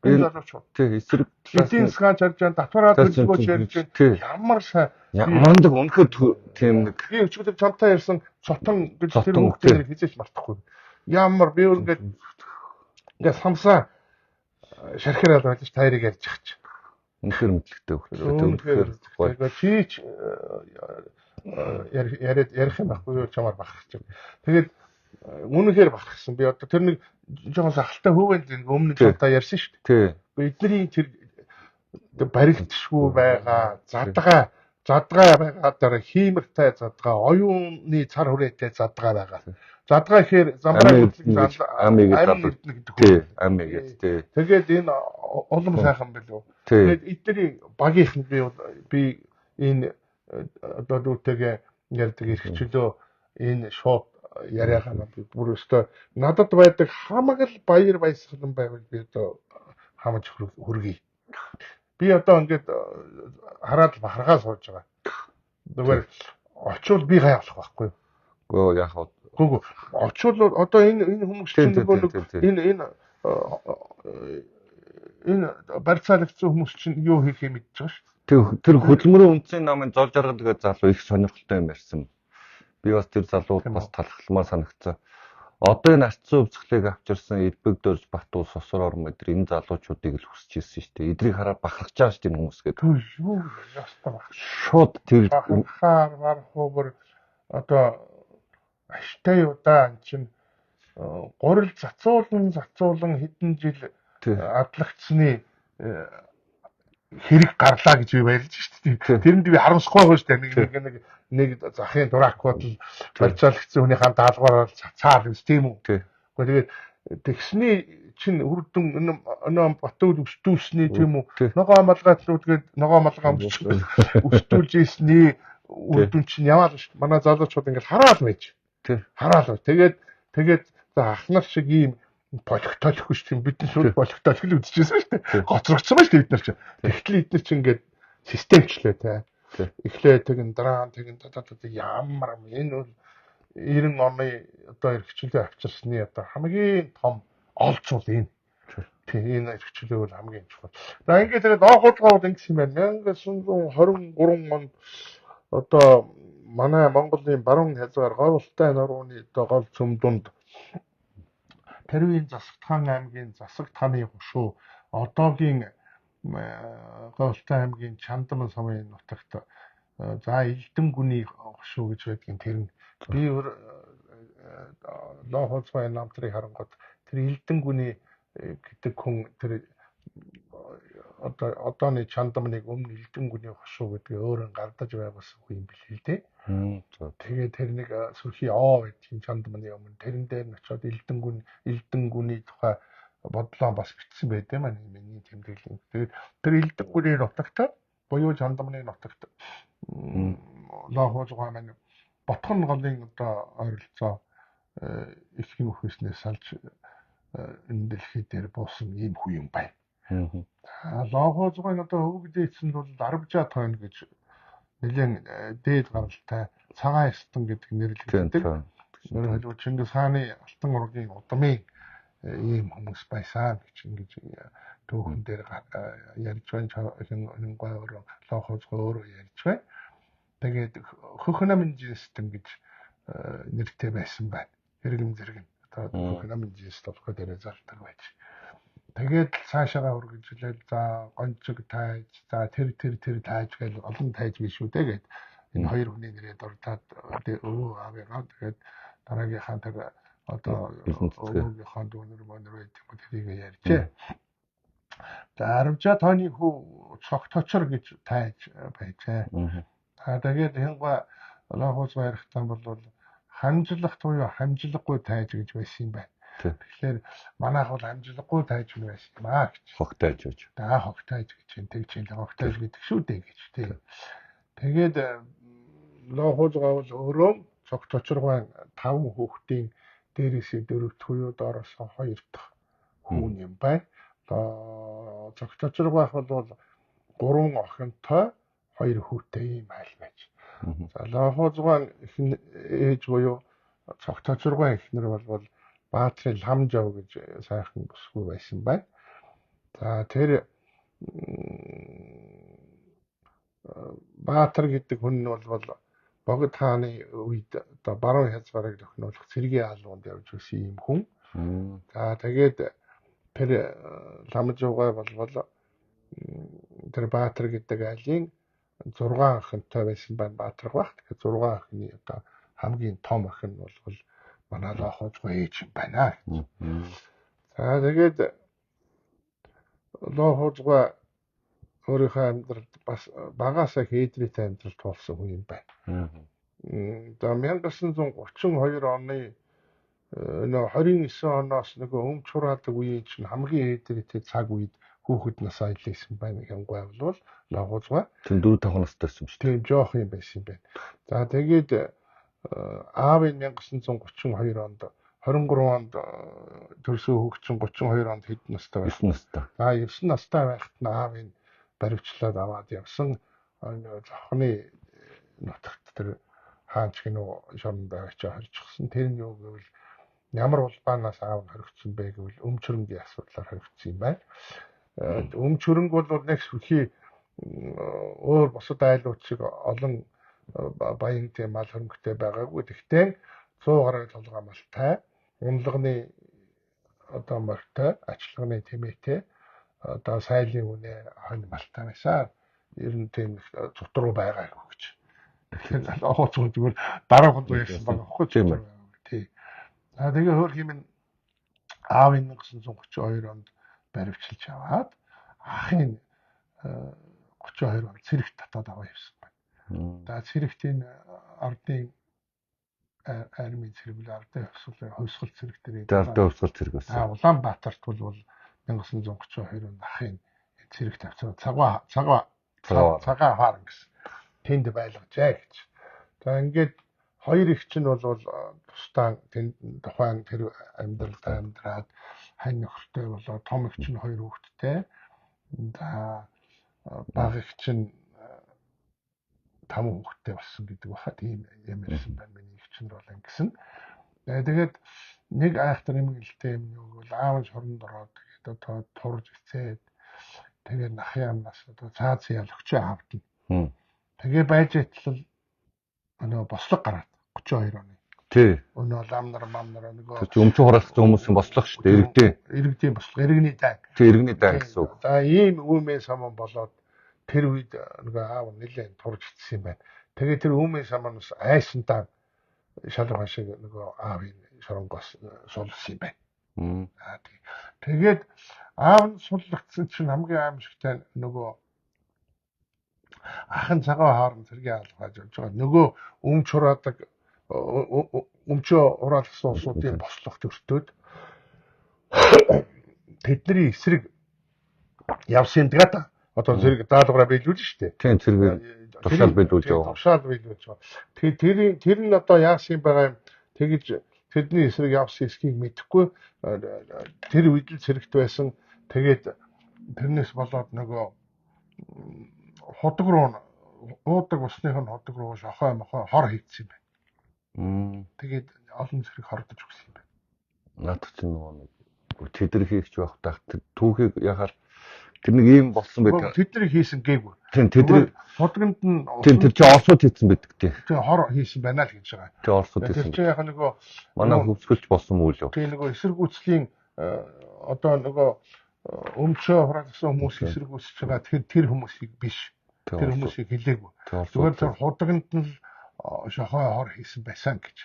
Энэ залуучууд. Эсрэг эдийн засгийн чаржаан татвараа төлөвлөгөөч ярьж байна. Ямар сайн мандаг өнөхөд тийм нэг би өчигдөр чамтай ярьсан цотон гэж тэр хүүхдээр хизээч мартахгүй. Ямар би ингээд самсаа шархираад байж тайрыг ярьж байгаа ч. Үнэхээр мэдлэгтэй хөлөө. Чийч ярих юм байхгүй юу чамаар бахарч. Тэгээд үнэхээр бахархсан. Би одоо тэр нэг жоохон сахалтай хөвөнд өмнө нь одоо ярьсан шүү дээ. Эдний тэр баригдшгүй байгаа задгаа байгаа дараа хиймэртэй задгаа оюуны цар хүрээтэй задгаа байгаа. Задгаа ихээр замбраа амиг гэдэг. Амиг гэдэг. Тэгээд энэ улам сайхан билүү. Тэгээд эдний багийнх нь би энэ одоо дүүтэйгээ ярьдаг эрхчлөө энэ шууд яриагаа би бүр өстой надад байдаг хамаг л баяр баясгалан байвал би одоо хамаж хүргэе. Би одоо ингээд хараад бахархаа сууж байгаа. Зүгээр очвол би гай болох байхгүй юу? Гөө яах вэ? Гүү очвол одоо энэ хүмүүс чинь энэ барьцаалагдсан хүмүүс чинь юу хийх юм мэдж байгаа шүү дээ. Тэр хөдөлмөрийн үндэсний намын зол жаргал гэдэг залуу их сонирхолтой юм ярьсан. Би бас тэр залууд бас талхалмаар санагцсан. Одоо энэ арцсан өвцглийг авчирсан Элбэгдөөс Батуус Сосор Орон мэдэр энэ залуучуудыг л хүсэж ирсэн шүү дээ. Эдрийг хараад бахархаж байгаа шүү дээ хүмүүс гэдэг. Юу ястаа баг. Шууд тэр мархуур одоо аштай юу да эн чинь гурил зацуулан хэдэн жил адлагдсны хэрэг гарлаа гэж би баярлж шүү дээ. Тэрэнд би харамсахгүй байгаа шүү дээ. Нэг захын дуракууд л барьцаалагдсан хүнийхээ даалгавраар цацаал биз тийм үү? Гэхдээ тэгээд тэгсний чинь үрдэн өнөө Батууд өстүүлсний тийм үү? Ногоо малгайтлуудгээд ногоо малгай өстүүлж ийсний үрдэн чинь яваал шүү дээ. Манай залуучууд ингээл хараал байж. Хараал. Тэгээд ахнар шиг ийм болготолхгүй шүү дээ. Бидний шууд болготолх л үдчихсэн шүү дээ. Гоцрогдсон ба шүү дээ бид нар чинь. Тэгтэл эдгээр чинь ингээд системчлээ те. Эхлээ тэгэн дараа тэгэн ямар энэ бол 90 оны одоо эрхчлөө авчирсны одоо хамгийн том олцвол энэ. Тийм энэ хичээлээ бол хамгийн чухал. За ингээд тэгээд оохолгоо ингэсэн юм байна. 1923 онд одоо манай Монголын баруун хязгаар говьлтай нурууны одоо гол цөм дунд Тэрвийн Засагтхан аймгийн Засаг таны хушуу одоогийн Говьлтай аймгийн Чандман сумын нутагт за Элдэнгүний хушуу гэж байдгийн тэр нь би лохолцгой намтрыг харангууд тэр Элдэнгүний гэдэг хүн тэр одооны Чандманыг өмнө Элдэнгүний хушуу гэдгийг өөрөө гардаж байгуулсан хүн юм билээ л дээ. Тэгээ тэр нэг сүрхий байдгийн Чандманы өмнө тэрэн дээр нь очиод Элдэнгүний тухай бодлоо бас бичсэн байдсан маань миний тэмдэглэл. Тэгээд тэр Элдэнгүний нутагт буюу Чандманы нутагт лохолцгой маань Ботгон голын одоо ойролцоо эхлэн үхснээс салж энэ дэлхий дээр буусан ийм хүн юм байна. Лохолцгой одоо өвгдээсэн бол Арвжа тойн гэж нэлээд дээд гаралтай цагаан эстэн гэдэг нэрлэгддэг. Өөрөөр Чингис хааны алтан ургийн удмын ийм хүмүүс байсан гэж ингэж түүхэн дээр ярьж байна. Хингойроо лохолцгой өөрөө ярьж байна. Тэгээд хөхнамын жинстэн гэж нэртэй байсан байна. Хэрэгэм зэрэг нь одоо хөхнамын жинст болохоо дээрээ залтар байж. Тэгээд цаашаага үргэлжлээл за гонцог тайж за тэр тайж гэж олон тайж биш үү тэгээд энэ хоёр хүний нэрээ дуртаад өвөө аавыгаа тэгээд дараагийнхаа тэр одоо өвгийнхаа дүүнэр мөнөр гэдэг юм тэрийг ярьжээ. За Арвжа тооны хүү цогточор гэж тайж байжээ. Тэгээд хингой лохолцгой ярихтан бол хамжлах буюу хамжлаггүй тайж гэж байсан юм байна. Тэгэхээр манайх бол амжилтгүй тайж байсан юм аа гэж. Хогтайж гэж. Хогтайж гэж юм. Тэг чинь хогтайж гэдэг шүү дээ гэж тий. Тэгээд лохолцгой бол өөрөө цогточоргой 5 хүүхдийн дээрээсээ 4 буюу доороос 2 дахь хүн юм байна. Цогточоргой бол 3 охинтой 2 хүүтэй юм айл байж. За лохолцгой ээж буюу цогточоргой эхнэр бол Баатрын Ламжав гэж сайхан бүсгүй байсан байна. За тэр Баатар гэдэг хүн нь бол Богд хааны үед одоо баруун хязгаарыг тохиолох цэргийн алуунд явж ирсэн юм хүн. За тэгээд тэр Ламжавгай бол тэр Баатар гэдэг айлын 6 охинтой байсан байна. Баатар баг. Тэгэхээр 6 охины одоо хамгийн том охин бол манай лохолцгой ээж юм байна. За тэгээд лохолцгой өөрийнхөө амьдралд бас багасаа хээдрийтэй амьдрал туулсан хүн юм байна. За 1932 оны 29 оноос нөгөө өмч хураадаг үеийн чинь хамгийн хээдрийтэй цаг үед хүүхэд насаа илээсэн байна. Хингой бол лохолцгой. Тэр 4-5 настай байсан шүү дээ. Тийм жоох юм байсан юм байна. За тэгээд аав нь 1932 онд 23 онд төрсөн хөгжин 32 онд хэд настай байсан? 9 настай. 9 настай байхад нь аав нь баривчлаад аваад явсан. Зохны нутагт тэр хаанч гинөө шоронд очиж хорчихсан. Тэр нь юу гэвэл ямар улбаанаас аав нь хоригдсон бэ гэвэл өмчөрөнгийн асуудлаар хоригдсон юм байна. Өмчөрөнг бол нэг сүхий өөр бусад айлууд шиг олон баян тийм мал хөрөнгөтэй байгаагүй. Тэгтээ 100 гаруй толгой малтай, унлагны одоо морьтой, ачлагны тэмээтэй, одоо сайлын үнэ хонь малтай байсан. Ер нь тийм цутруу байгаагүй гэж. Тэгэхээр лохолцгой зүгээр дараахан дуу ярьсан байгаа хөө тийм. Тий. За тэгээ хөр хэмээн аав 1932 онд баривчилж аваад ахын 32 онд цэрэгт татаад аваа явсан байна. За цэрэгтийн ардын армийн цэрэг үл ардын хувьсгал цэрэг дээр ардын хувьсгал цэрэг байсан. Улаанбаатарт бол 1932 онд ахын цэрэг тавьсан цагаан хаан гэсэн тэнд байлгажээ гэж. За ингээд хоёр их чинь бол тусдаа тэнд тухайн тэр амьдралд амьдраад хань нөхөртэй болоо том их чинь 2 хүүхэдтэй. За бага их чинь 5 хүүхэдтэй болсон гэдэг баха тийм юм ярьсан байна. Миний их чинь бол ингэсэн. Тэгээд нэг айхтар юм гэлтэй юм юу гэвэл аав нь шоронд ороод тэгээд одоо турж ицээд тэгээд нахын амнаас одоо цааз ялгчаа авдна. Тэгээ байж итлэл нөгөө бослог гараад 32 оны. Тий. Өнөө ламнар нөгөө өмчөө хураалцсан хүмүүсийн бослого шүү дээ. Иргэдийн бослого, иргэний дай. Тий, иргэний дай гэсэн үг. За ийм үүмээ саман болоод тэр үед нөгөө аав нэлээд турж ицсэн юм байна. Тэгээ тэр үүмээ саманаас айсантаа шалгах шиг нөгөө аавын шоронгоос сулсан юм байна. Тэгээд аав нь суллагдсан чинь хамгийн аимшигтай нөгөө ахын цагаан хаарын цэргийн хаалгаж явж байгаа. Нөгөө өмч хураадаг өмчөө хураалгасан улсуудын бослогт өртөөд тэдний эсрэг явсан даа. Одоо зэрэг даалгавраа биелүүлж штэ. Тийм зэрэг тушаал биелүүлж байгаа. Тушаал биелүүлж байгаа. Тэгээд тэр нь одоо яасан байгаа юм. Тэгэж тэдний эсрэг явсан эсхийг мэдэхгүй тэр үед л зэрэгт байсан. Тэгээд тэрнээс болоод нөгөө ходог руу уудаг усных нь ходог руу шохой хор хийгдсэн юм байна. Тэгээд олон зэрэг хордож өгсөн юм байна. Наад чинь нөгөө тэдэр хийгч байх тах түүхийг яхаар тэр нэг ийм болсон байдаг. Тэдэр хийсэн гээгүй. Тийм тэдэр хотгонд нь тийм тэр чинь Оросууд хийсэн байдаг тий. Тийм хор хийсэн байна л гэж байгаа. Тийм Оросууд хийсэн. Тэр чинь яг нөгөө манай хөвсгөлч болсон үйл юу. Тийм нөгөө эсэргүүцлийн одоо нөгөө өмчөө хураалгасан хүмүүс эсэргүүцэж байгаа тэр хүмүүсийг биш. Тэр хүмүүсийг хэлээгүй. Зүгээр тэр худагнд нь шохой хор хийсэн байсан гэж.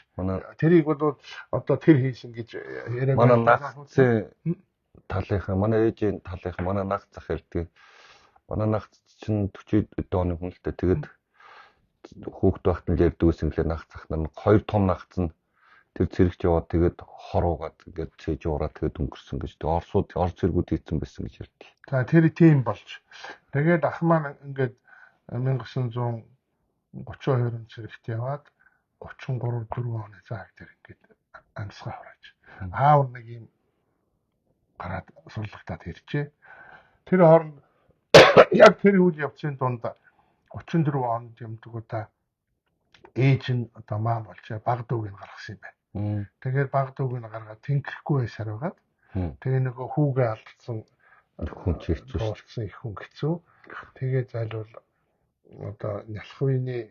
Тэрийг бол одоо тэр хийсэн гэж яриад манай нагцын талынхаа манай ээжийн талынхаа манай нагц зах ярьдаг. Манай нагц чинь 40 оны хүн л дээ. Тэгээд хүүхд байхад нь ярьдаг гэсэн хэлээ нагц зах нар 2 том нагц нь тэр цэрэгч яваад тэгээд хоруугаад ингээд цээж ураад тэгээд өнгөрсөн гэж. Тэгээд Орос цэргүүд хийсэн байсан гэж ярьдаг. За тэр тийм болж. Тэгээд ах маань ингээд 1932 цэрэгт яваад 33 4 оны цаг дээр ингээд амьсгаа хурааж. Аав нэг юм гараад сурлагтаад иржээ. Тэр хооронд яг тэр үйл явцын дунд 34 онд юмдаг удаа ээж нь одоо маам болж баг дүүг нь гаргасан юм байна. Тэгээд баг дүүг нь гаргаад тэнхэхгүй байсаар байгаад тэгээ нөгөө хүүгээ алдсан хүн ч хэцүү их хүн хэцүү. Тэгээд зайлвал одоо нялх үений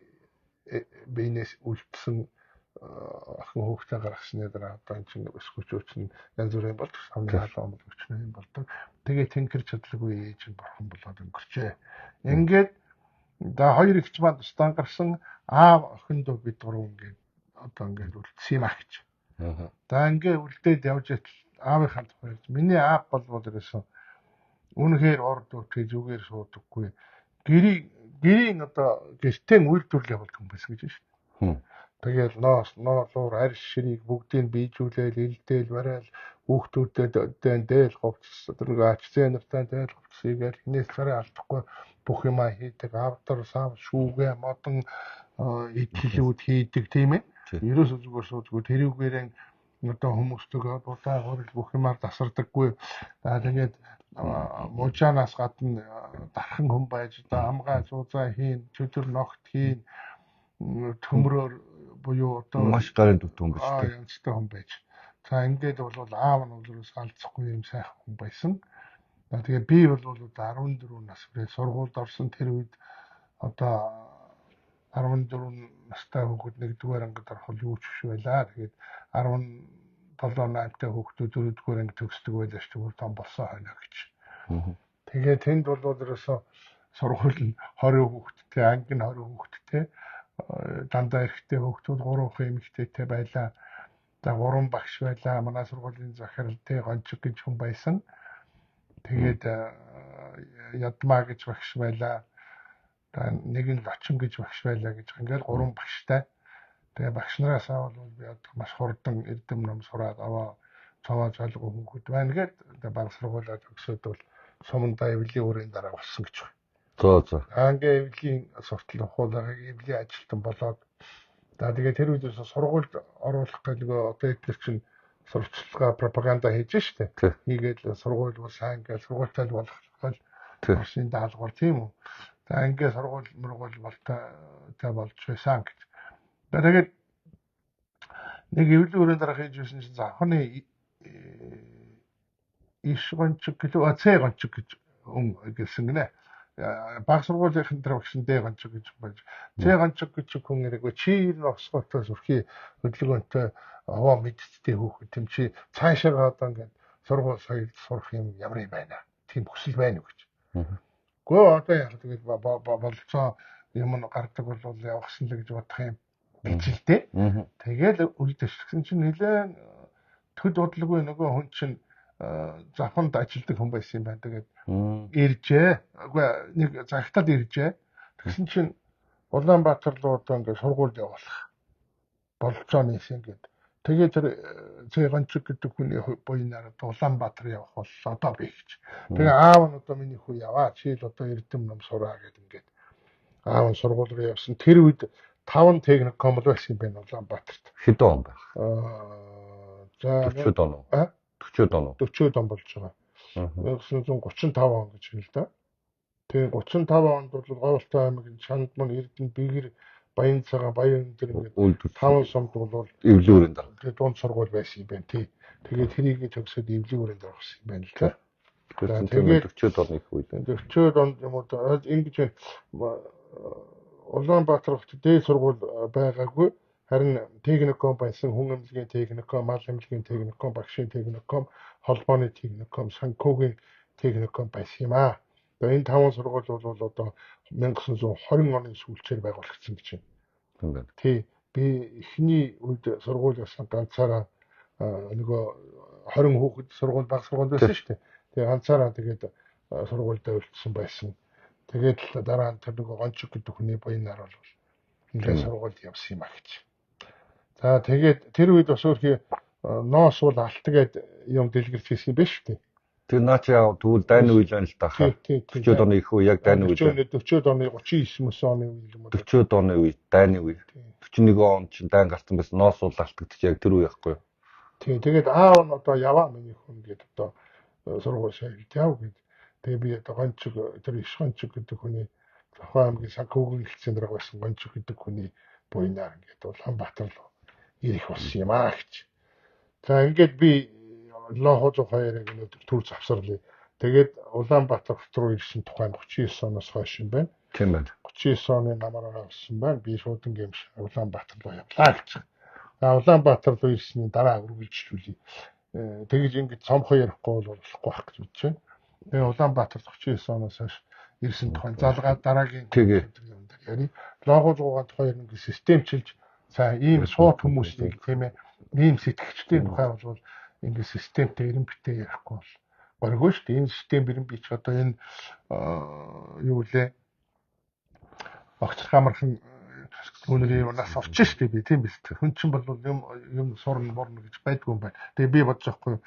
биенээс үлдсэн охин хүүхдээ гаргасны дараа одоо энэ чинь өсгөчөөч нь янз бүрийн болдог самны хаалга өчнөө юм болдог. Тэгээд тэнхэр чадлагүй ээж нь бурхан болоод өнгөрчээ. Ингээд да хоёр ихч маань стан гарсан аав охин дөө бид гурав ингээд одоо ингээд үлдсэн юм аа гэж. За ингээд үлдээд явж аавынхаа тухайд миний аав бол ерөөсөн үнэхээр орд үтгэж зүгээр суудаггүй. Гэрийн одоо гэртээ үйлдвэрлэл явуулдаг хүн байсан гэж байна шүү. Тэгээд ноолуур арьс ширийг бүгдийг бийжүүлээл илдээл барайл хүүхдүүдэд дээл говцс тэрг ач зэнэртэй дээл говцсыг хинээс царай алдахгүй бүх юм хийдэг авдар сав шүүгээ модон итгэлүүд хийдэг тийм ээ. Ерөөсөө зүгээр тэрүүгээрээ одоо хүмүүстэйгээ дутаа хөрөл бүх юмар тасардаггүй. За тэгээд мужаанаас гадна дархан хүн байж одоо амгаа зузаа хийн, чөдөр ногт хийн, төмрөөр буюу одоо маш гарын дутуу хүн биш тийм. Янзтай хүн байж. За ингээд бол аав нь өөрөөс алдахгүй юм сайхан хүн байсан. За тэгээд би бол 14 нас хүрээ сургуульд орсон тэр үед одоо 14 настай хүүхэд нэгдүгээр ангид ороход юу ч биш байлаа. Тэгээд 17-8 хүүхдүүд 4-р анги төгсдөг байлаа шүү дээ. Том болсон хойно гэж. Тэгээд тэнд бол ерөөсөө сургууль нь 20 хүүхэдтэй, анги нь 20 хүүхэдтэй, дандаа эрэгтэй хүүхдүүд 3 эмэгтэйтэй байлаа. За 3 багш байлаа. Манай сургуулийн захиралтай гончиг гэж хүн байсан. Тэгээд ядмаа гэж багш байлаа. Нэг нь лочин гэж багш байлаа гэж. Ингээл 3 багштай. Тэгээ багш нараас бол би маш хурдан эрдэм ном сураад аваа цаваа залгуу хүүхэд байна гэдэг баг сургуулаад өгсөд бол сумдаа эвлийн өрийн дараа болсон гэж байна. За. Ангийн эвлийн суртал ухуулгыг эвлийн ажилтан болоод за тэгээ тэр үедээс сургуульд оруулах гэдэг одоо эдгээр чинь сурвалжлага пропаганда хийж штэ. Хийгээд сургууль бол сайн гэж сургуультай болох Орсын даалгавар тийм үү. За ингээ сургууль болтой болж байсан гэж. Тэгээд нэг эвлийн өрийн дараа хийж байсан чинь анхны 9 гончиг гэлөө C гончиг гэж гэсэн гинэ. Баг сургуулийн дээр багш D гончиг гэж байж. C гончиг гэж хүн яриаггүй чи энэ Оксфордоос өрхий хөдөлгөөнтэй аваа мэдтдээ хөөхөд тийм чи цаашаа одоо ингээд сургууль соёл сурах юм ямар юм байна. Тийм хүсэл байна уу гэж. Гэхдээ одоо яг тэгээд болцоо юм гардаг бол явахсан л гэж бодох юм бижилтэй. Тэгээд үлдэшсэн чинь нэлээд төд бодлогоо нөгөө хүн чинь Запанд ажилладаг хүн байсан юм байна. Тэгээд иржээ. Үгүй нэг загтад иржээ. Тэгсэн чинь Улаанбаатар руу одоо ингээд сургууль явуулах болцооны ингээд. Тэгээд тэр Цэганчиг гэдэг хүний буйнаар Улаанбаатар явах боллоо одоо би гэж. Тэгээ аав нь одоо миний хүү яваа. Чи л одоо Эрдэм ном сураа гэдэг ингээд. Аав нь сургууль руу явсан. Тэр үед 5 техникум л байсан юм байна Улаанбаатарт. Хэдэн он байх? За 40 он уу? 40 он уу? 40 он болж байгаа. 1935 он гэж хэлээ да. Тэгээ 35 онд бол Говьлтай аймаг Чанд мөн Эрдэнэ Бэгэр Баян цагаан Баян энэ ингээд 5 сумд бол эвлүүрийн дараа. Тэгээ дунд сургууль байсан юм байна тий. Тэгээд тэрийг төгсөөд эвлүүрийн дарахсан юм байна л да. Тэгээд 40 оны их үед. 40 онд юм уу ингэж Улаанбаатарт дээд сургууль байгаагүй. Харин техникум байсан хүн эмнэлгийн техникум, мал эмнэлгийн техникум, багшийн техникум, холбооны техникум, санхүүгийн техникум байсан юм аа. Энэ 5 сургууль бол одоо 1920 оны сүүлчээр байгуулагдсан гэж байна. Тий. Би эхний үед сургууль болсон ганцаараа нөгөө 20 хүүхэд сургууль баг сургууль байсан шүү дээ. Тэгээ ганцаараа тэгээд сургуультай үлдсэн байсан. Тэгээд дараа нь тэр нөгөө гончиг гэдэг хүний буйнаар бол ингээд сургуульд явсан юм а гэж. За тэгээд тэр үед бас өөрхий ноос бол алт гэдэг юм дэлгэрч хийсэн юм биш үү? Тэр наач яа тэгвэл дайны үйл байна л тахаа. 40 оны их үе яг дайны үйл. 40 оны 39 оны үе юм уу? 40 оны үе дайны үе. 41 он чинь дайн гарсан байсан ноос бол алт гэдэг чинь яг тэр үе байхгүй юу? Тий. Тэгээд аав нь одоо яваа миний хүн гэдэг одоо сургууль соёлд яв гэдэг. Тэгээ би одоо гончиг тэр иш гончиг гэдэг хүний Зохион аймгийн санхүүгийн хэлцээнд дэр байсан гончиг гэдэг хүний буйнаар ингээд Улаанбаатар руу ирэх болсон юм аа гэж. За ингээд би Лохо 2-ыг өнөөдөр төр завсарлаа. Тэгээд Улаанбаатар руу ирсэн тухайн 39 оноос хойш юм байна. Тийм байна. 39 оны намаараа авсан байна. Би шуудан гэмш Улаанбаатар руу явлаа гэж. За Улаанбаатар руу ирсний дараа үргэлжлүүлье. Тэгэж ингэж цомхоо ярихгүй бол болохгүй байх гэж бодож байна. Тэгээ Улаанбаатар 39 оноос хойш ирсэн тухайн залгаа дараагийн юм дээр яри. Лохо 2 нэг системчилж за ийм сууд хүмүүсийг тийм ээ ийм сэтгэгчдийн тухай бол ингээд системтэй эренбитэй ярихгүй бол горгүй шүү дээ. Энэ систем бэрэн бич одоо энэ юу лээ багцрах амархан өнөрийн унаас орчих шүү дээ би тийм биз дээ. Хүн чинь бол юм сурна борно гэж байдгүй юм байна. Тэгээ би бодож байхгүй.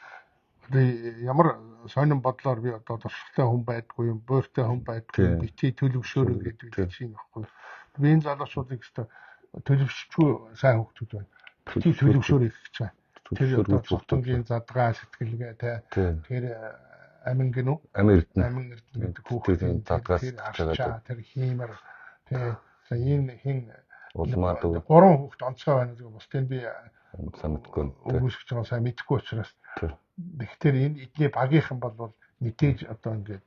Одоо ямар сонирн бодлоор би одоо туршлагатай хүн байдгүй юм, буйртай хүн байдгүй, бити төлөвшөөрөө гэдэг чинь байхгүй. Би энэ залуучуудыг өстө төлөвшчгүй сайн хөвгтүүд байна. Бити төлөвшөөрөө гэж байна. Тэр одоо цогтонгийн задгаа сэтгэлгээ тэр амин гинүү амин эрдэнэ гэдэг хүүхдийн задгаас тэр хиймэр тэр энэ хин улмаад 3 хүүхд онцгой байна гэдэг бусдын би санагдгүй өгөөсөж байгаа сайн мэдэхгүй учраас тэгэхээр энэ эдний багийнхан бол мэдээж одоо ингээд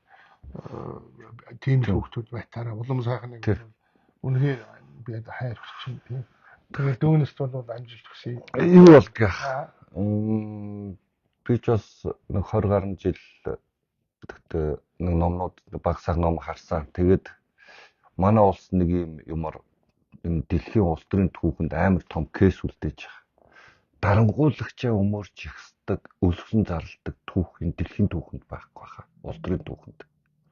тийм хүүхдүүд байтаараа улам сайхан нэг үнэхээр би хайр хүсчин тийм. Тэгээд дүүнэст бол амжилт хүсье. Юу болдгоо. Би ч бас нэг 20 гаруй жил тэгтээ нэг номнууд багсаар ном харсан. Тэгээд манай улс нэг юмар энэ дэлхийн улс төрийн түүхэнд амар том кейс үлдээж байгаа. Дарангуулагчаа өмөрч ихсдэг, өлгсөн зарладаг түүх энэ дэлхийн түүхэнд байхгүй хаа. Улс төрийн түүхэнд.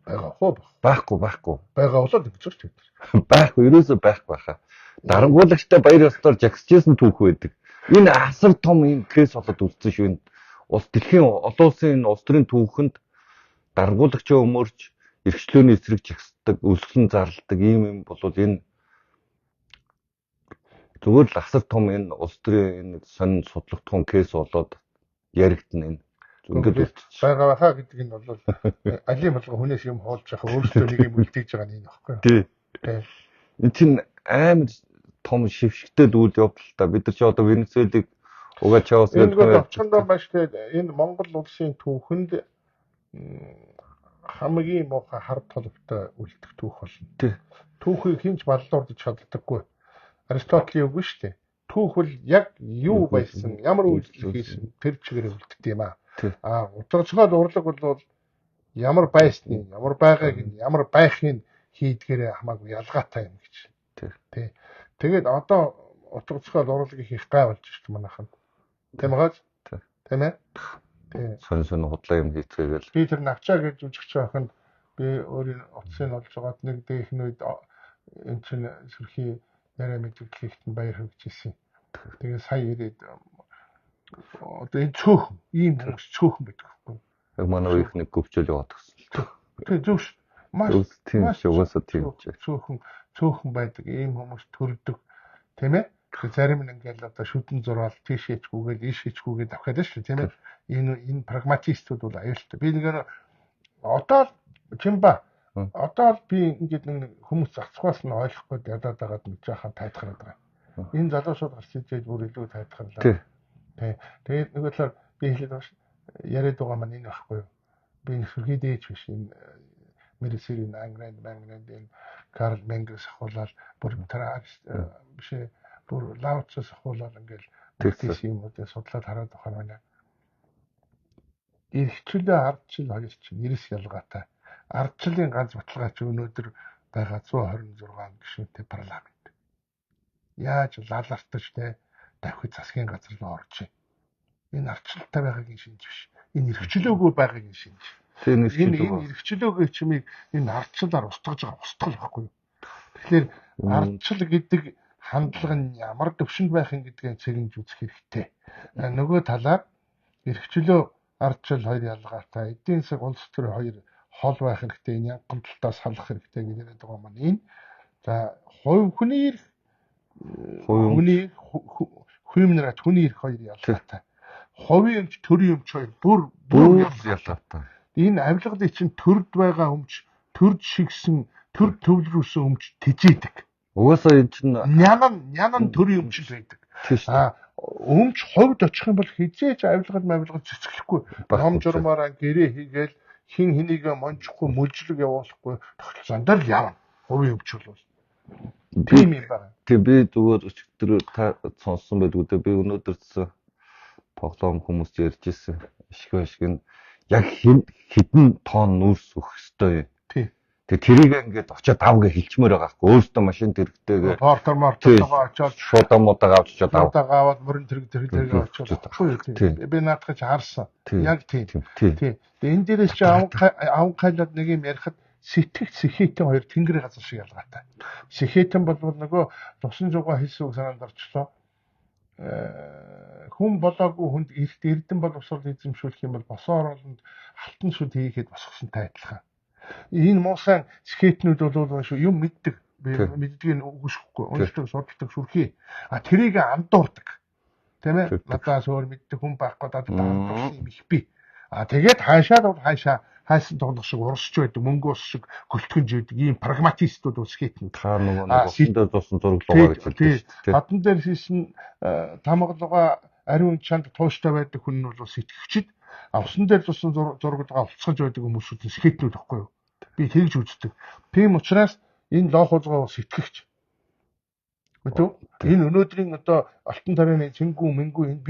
Байхгүй. Байгаа болоод гэж шүү дээ. Байхгүй, ерөөсөө байхгүй хаа. Дарангуулагчтай баяр ёслоор жагсажсэн түүх байдаг. Энэ асар том юм кейс болоод үлдсэн шүү. Улс дэлхийн олон улсын энэ улс төрийн түүхэнд дарангуулагчаа өмөрч эрхчлөөний эсрэг жагсдаг, өлгсөн зарладаг юм болоод энэ зүгээр л асар том энэ улс төрийн энэ сонин судлагдсан кейс болоод яригдана энэ. Ингээд байгаа хаа гэдэг нь бол алим болго хүнээс юм хоолж байгаа өөрсдөө нэг юм үлдээж байгаа нь багхгүй. Тий. Энэ чинь амар том шившгтэй үйл явдал та бид нар ч одоо Венесуэлийг угаачаас гэдэг нь очихдоо маш тэгээд энэ Монгол улсын түүхэнд хамгийн муухай хар толгойтой үлдэх түүх болно. Тий. Түүхийг хинч баллуурдаж чаддаггүй. Аристотелийн үг шүү дээ. Түүх бол яг юу байсан, ямар үйлдэл хийсэн тэр чигээр үлддэг юм аа. Утгацгой урлаг бол ямар байсны, ямар байгааг, ямар байхыг хийдгээрээ хамаагүй ялгаатай юм гэж. Тий. Тэгээд одоо утгацгой урлагийг хийх гай болж шүү дээ манайхан. Тийм ээ. Тийм ээ. Сонь худлаа юм хийцгээгээл. Би тэр навчаа гэж жүжигч байхад би өөрийн утсыг олж аваад нэг дээх нүд энэ чинь сөрхий нэрэ мэдүүлэхэд баяр хүргэжсэн. Тэгээ сая ирээд одоо энэ цөөхөн ийм хүмүүс цөөхөн байдаг байхгүй. Яг манай үеийнх нэг гөвчөл яваад гисэн. Тэгээ зөвш маш угаасаа тийм ч. Цөөхөн байдаг ийм хүмүүс төрдөг. Тийм ээ? Зарим нь ингээл одоо шүдэн зураал тийшээчгүйгээл ийшээчгүйгээ давхаад шүү дээ тийм ээ. Энэ прагматистууд бол аюултай. Би нэгээр одоо чимба одоо би ингээд нэг хүмүүс зацхаас нь ойлгохгүй ядаад байгаад нэг жаахан тайтгараад байгаа. Энэ залуучууд гарч ижээд бүр илүү тайтгарлаа. Тий. Тэгээд нэг талаар би хэлээд байгаа ш. Яриад байгаа маань энэ байхгүй юу? Би нэг сөрхий дээж биш энэ Мерсерийн Ангранд энэ Карл Менгес ахуулаад бүр биш бүр лаучс ахуулаад ингээл тийш юмудаа судлаад хараад байгаа маань. Иргэчлээ ардчил хоёр чинь 90 ялгаатай. Ардчлалын ганц баталгаач өнөөдөр байгаа 126 гишүүнтэй парламент. Яаж лалартаж те давхид засгийн газар руу орж байна. Энэ ардчлалтай байгаагийн шинж биш. Энэ иргэчлөөгүй байгаагийн шинж. Энэ иргэчлөөгүй чимийг энэ ардчлалаар устгаж байгаа устгал байхгүй юу? Тэгэхээр ардчил гэдэг хандлага нь ямар төвшөнд байх юм гэдгийг цэгнж үзэх хэрэгтэй. Нөгөө талаар эрхчлөө ардчил хоёр ялгаатай, эдийн засаг улс төр хоёр хол байх хэрэгтэй, энэ янгамталтаас салах хэрэгтэй гэдэг байгаа маань энэ. За хүний эрх хүний эрх хоёр ялгаатай. Хувийн өмч, төрийн өмч хоёр бүр ялгаатай. Энэ авилгад чинь төрд байгаа өмч, төрд шигсэн, төрд төвлөрүүлсэн өмч тэжээдэг. Угаасаа энэ чинь нянан төрийн өмчл байдаг. Өмч ховд очих юм бол хизээж авилгад цэцгэлэхгүй. Ном журмаараа гэрээ хийгээл хин хэнийгээ мончихгүй мүлжлэг явуулахгүй тогтолцоондоо л явна. Хувийн өмч бол тийм юм байна. Тэг би зүгээр өчигдөр та сонссон байдгүй дээ. Би өнөөдөр тоглоом хүмүүст ярьж ирсэн. Ишг яг хэдэн тонн нүүрс өгөх ёстой юм. Тэг тэрийг ингээд очиод авгаа хэлчмээр байгаа хгүй. Өөртөө машин тэрэгтэйгээ портер очиод шуудаа муудагаа авчиад аваад мөрөн тэрэг очиод. Би наадах харсан. Яг тийм. Энэ дээрээс чи аван хайлаад нэг юм ярихад сэтгэгч сэхэтэн хоёр тэнгэрийн газар шиг ялгаатай. Сэхэтэн бол нөгөө тусан жугаа хэлсэн үг санаанд орчлоо. Хүн болоогүй хүнд эрдэн бол усрал эзэмшүүлэх юм бол босоо оролнд алтан шүд хийгээд босгосонтай адилхан. Энэ муусан скетнүүд бол шүү юм мэддэг. Мэддгийг үгүйсэхгүй. Өөртөө судалдаг шүрхий. Тэрийг андуурдаг. Тийм ээ? Надаас өөр мэддэг хүн байхгүй даа андуурсан юм их би. Тэгээд хайсан тоглох шиг урсч байдаг. Мөнгө ус шиг хөлтгөнж байдаг. Ийм прагматистууд скетнүүд. Та нөгөө усандаа зуусан зураглуугаа гэж хэлдэг. Хатан дээр хийсэн тамгалууга ариун чанд тууштай байдаг хүн нь бол сэтгэгчд. Усан дээр зуусан зурагдлага олцгож байдаг хүмүүсүүд скетнүүд байхгүй юу? Би тэгж үздэг. Тийм учраас энэ лохолгоо сэтгэгч. Мэдв? Энэ өнөөдрийн одоо алтан тарины цэнгүү мэнгүү энэ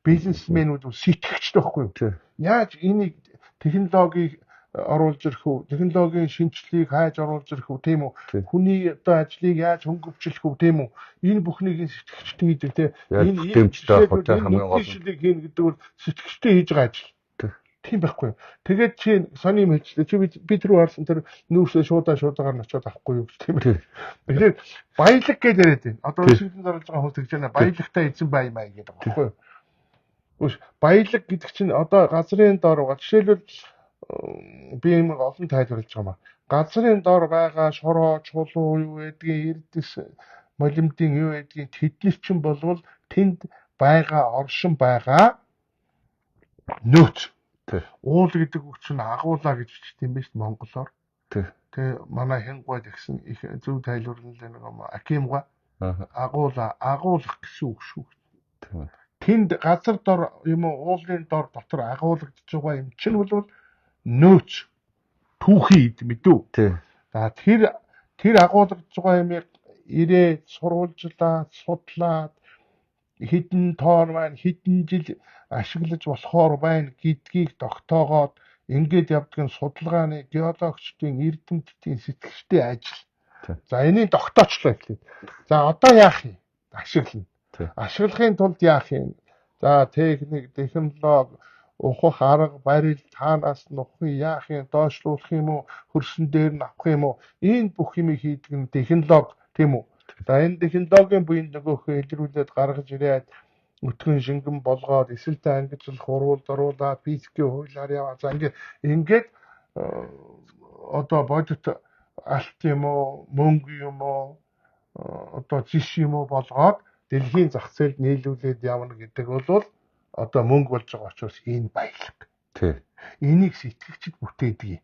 бизнесмэнүүд сэтгэгчтэй байхгүй юу? Яаж энийг технологиг оруулж ирэх үү? Технологийн шинжилгээг хайж оруулж ирэх үү? Тийм үү? Хүний одоо ажлыг яаж хөнгөвчлөх үү? Тийм үү? Энэ бүхнийг сэтгэгчтэй хийдэг те. Энэ тэмцтэй авахтай хамгийн гол нь хийн гэдэг бол сэтгэгчтэй хийж байгаа ажил. Тийм байхгүй юу? Тэгээд чи сони юм хэлчихлээ. Чи би тэр харсан тэр нүүрсээ шуудагаар нь очиод авахгүй юу гэж тийм үү? Тэгэхээр баялаг гэж яриад байна. Одоо шийдэн зарлж байгаа хүмүүс тэгж байна. Баялагтай эзэн бай маа гэдэг байхгүй юу? Үгүй баялаг гэдэг чинь одоо газрын доор жишээлбэл би юм олон тайлбарлаж байгаа юм. Газрын доор байгаа шороо, чулуу юу гэдгийг эрдэс молимдын юу гэдгийг тэдний чинь болвол тэнд байгаа оршин байгаа нөөц. Уул гэдэг үг чинь агуулаа гэж бичдэг юм биш үү монголоор. Тэгээ манай хингуйд гэсэн их зөв тайлбарлал нэг юм акимга агуулах гэсэн үг шүү. Тэнд газар дор юм уу уулын дор дотор агуулгадж байгаа юм чинь бол нөөц түүхий эд мэдүү. Тий. За тэр агуулгаж байгаа юмыг ирээд сурвалжлаад судлаад хідэн тоор маань хідэн жил ашиглаж болохоор байна гэдгийг тогтоогоод ингээд явдаг нь судалгааны геологчдын эрдэмтдийн сэтгэлтэй ажил. За энийг тогтоочлоо эхлэв. За одоо яах юм? Ашиглана. Ашиглахын тулд яах юм? За техник, технологи, ухах арга барил таанаас нь ухах яах юм? Доошлуулах юм уу? Хөрсөн дээр нь авах юм уу? Энэ бүх юмыг хийдэг нь технологи тийм үү? За энэ технологийн буйн нөгөөхөө илрүүлээд гаргаж ирээд өтгөн шингэн болгоод эсэлтэй ангижлах уруулаад физикийн хуулиар яваа. За ингээд одоо бодит алт юм уу, мөнгө юм уу, одоо зиш юм уу болгоод дэлхийн зах зээлд нийлүүлээд явна гэдэг бол одоо мөнгө болж байгаа учраас энэ баялаг. Тий. Энийг сэтгэгчд бүтээдэг.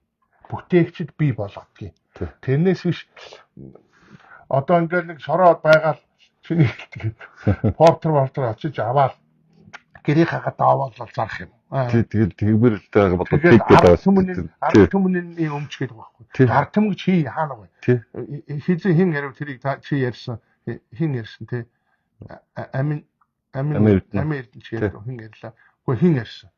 Бүтээгчд бий болгодог. Тэрнээс биш одоо ингээд нэг шороод байгаал чиний портер очиж аваад гэрээ хагаад аваад л зарах юм. Тэгэл тэгмэр л байгаа бодож тийгээд ард түмний өмчгээд байгаа байхгүй. Ард түмэг чи хаана вэ? Хизээ хин ярив тэрийг чи ярьсан. Хин ярьсан те. Амин чи ярьсан хин ярьлаа. Гэхдээ хин ярьсан.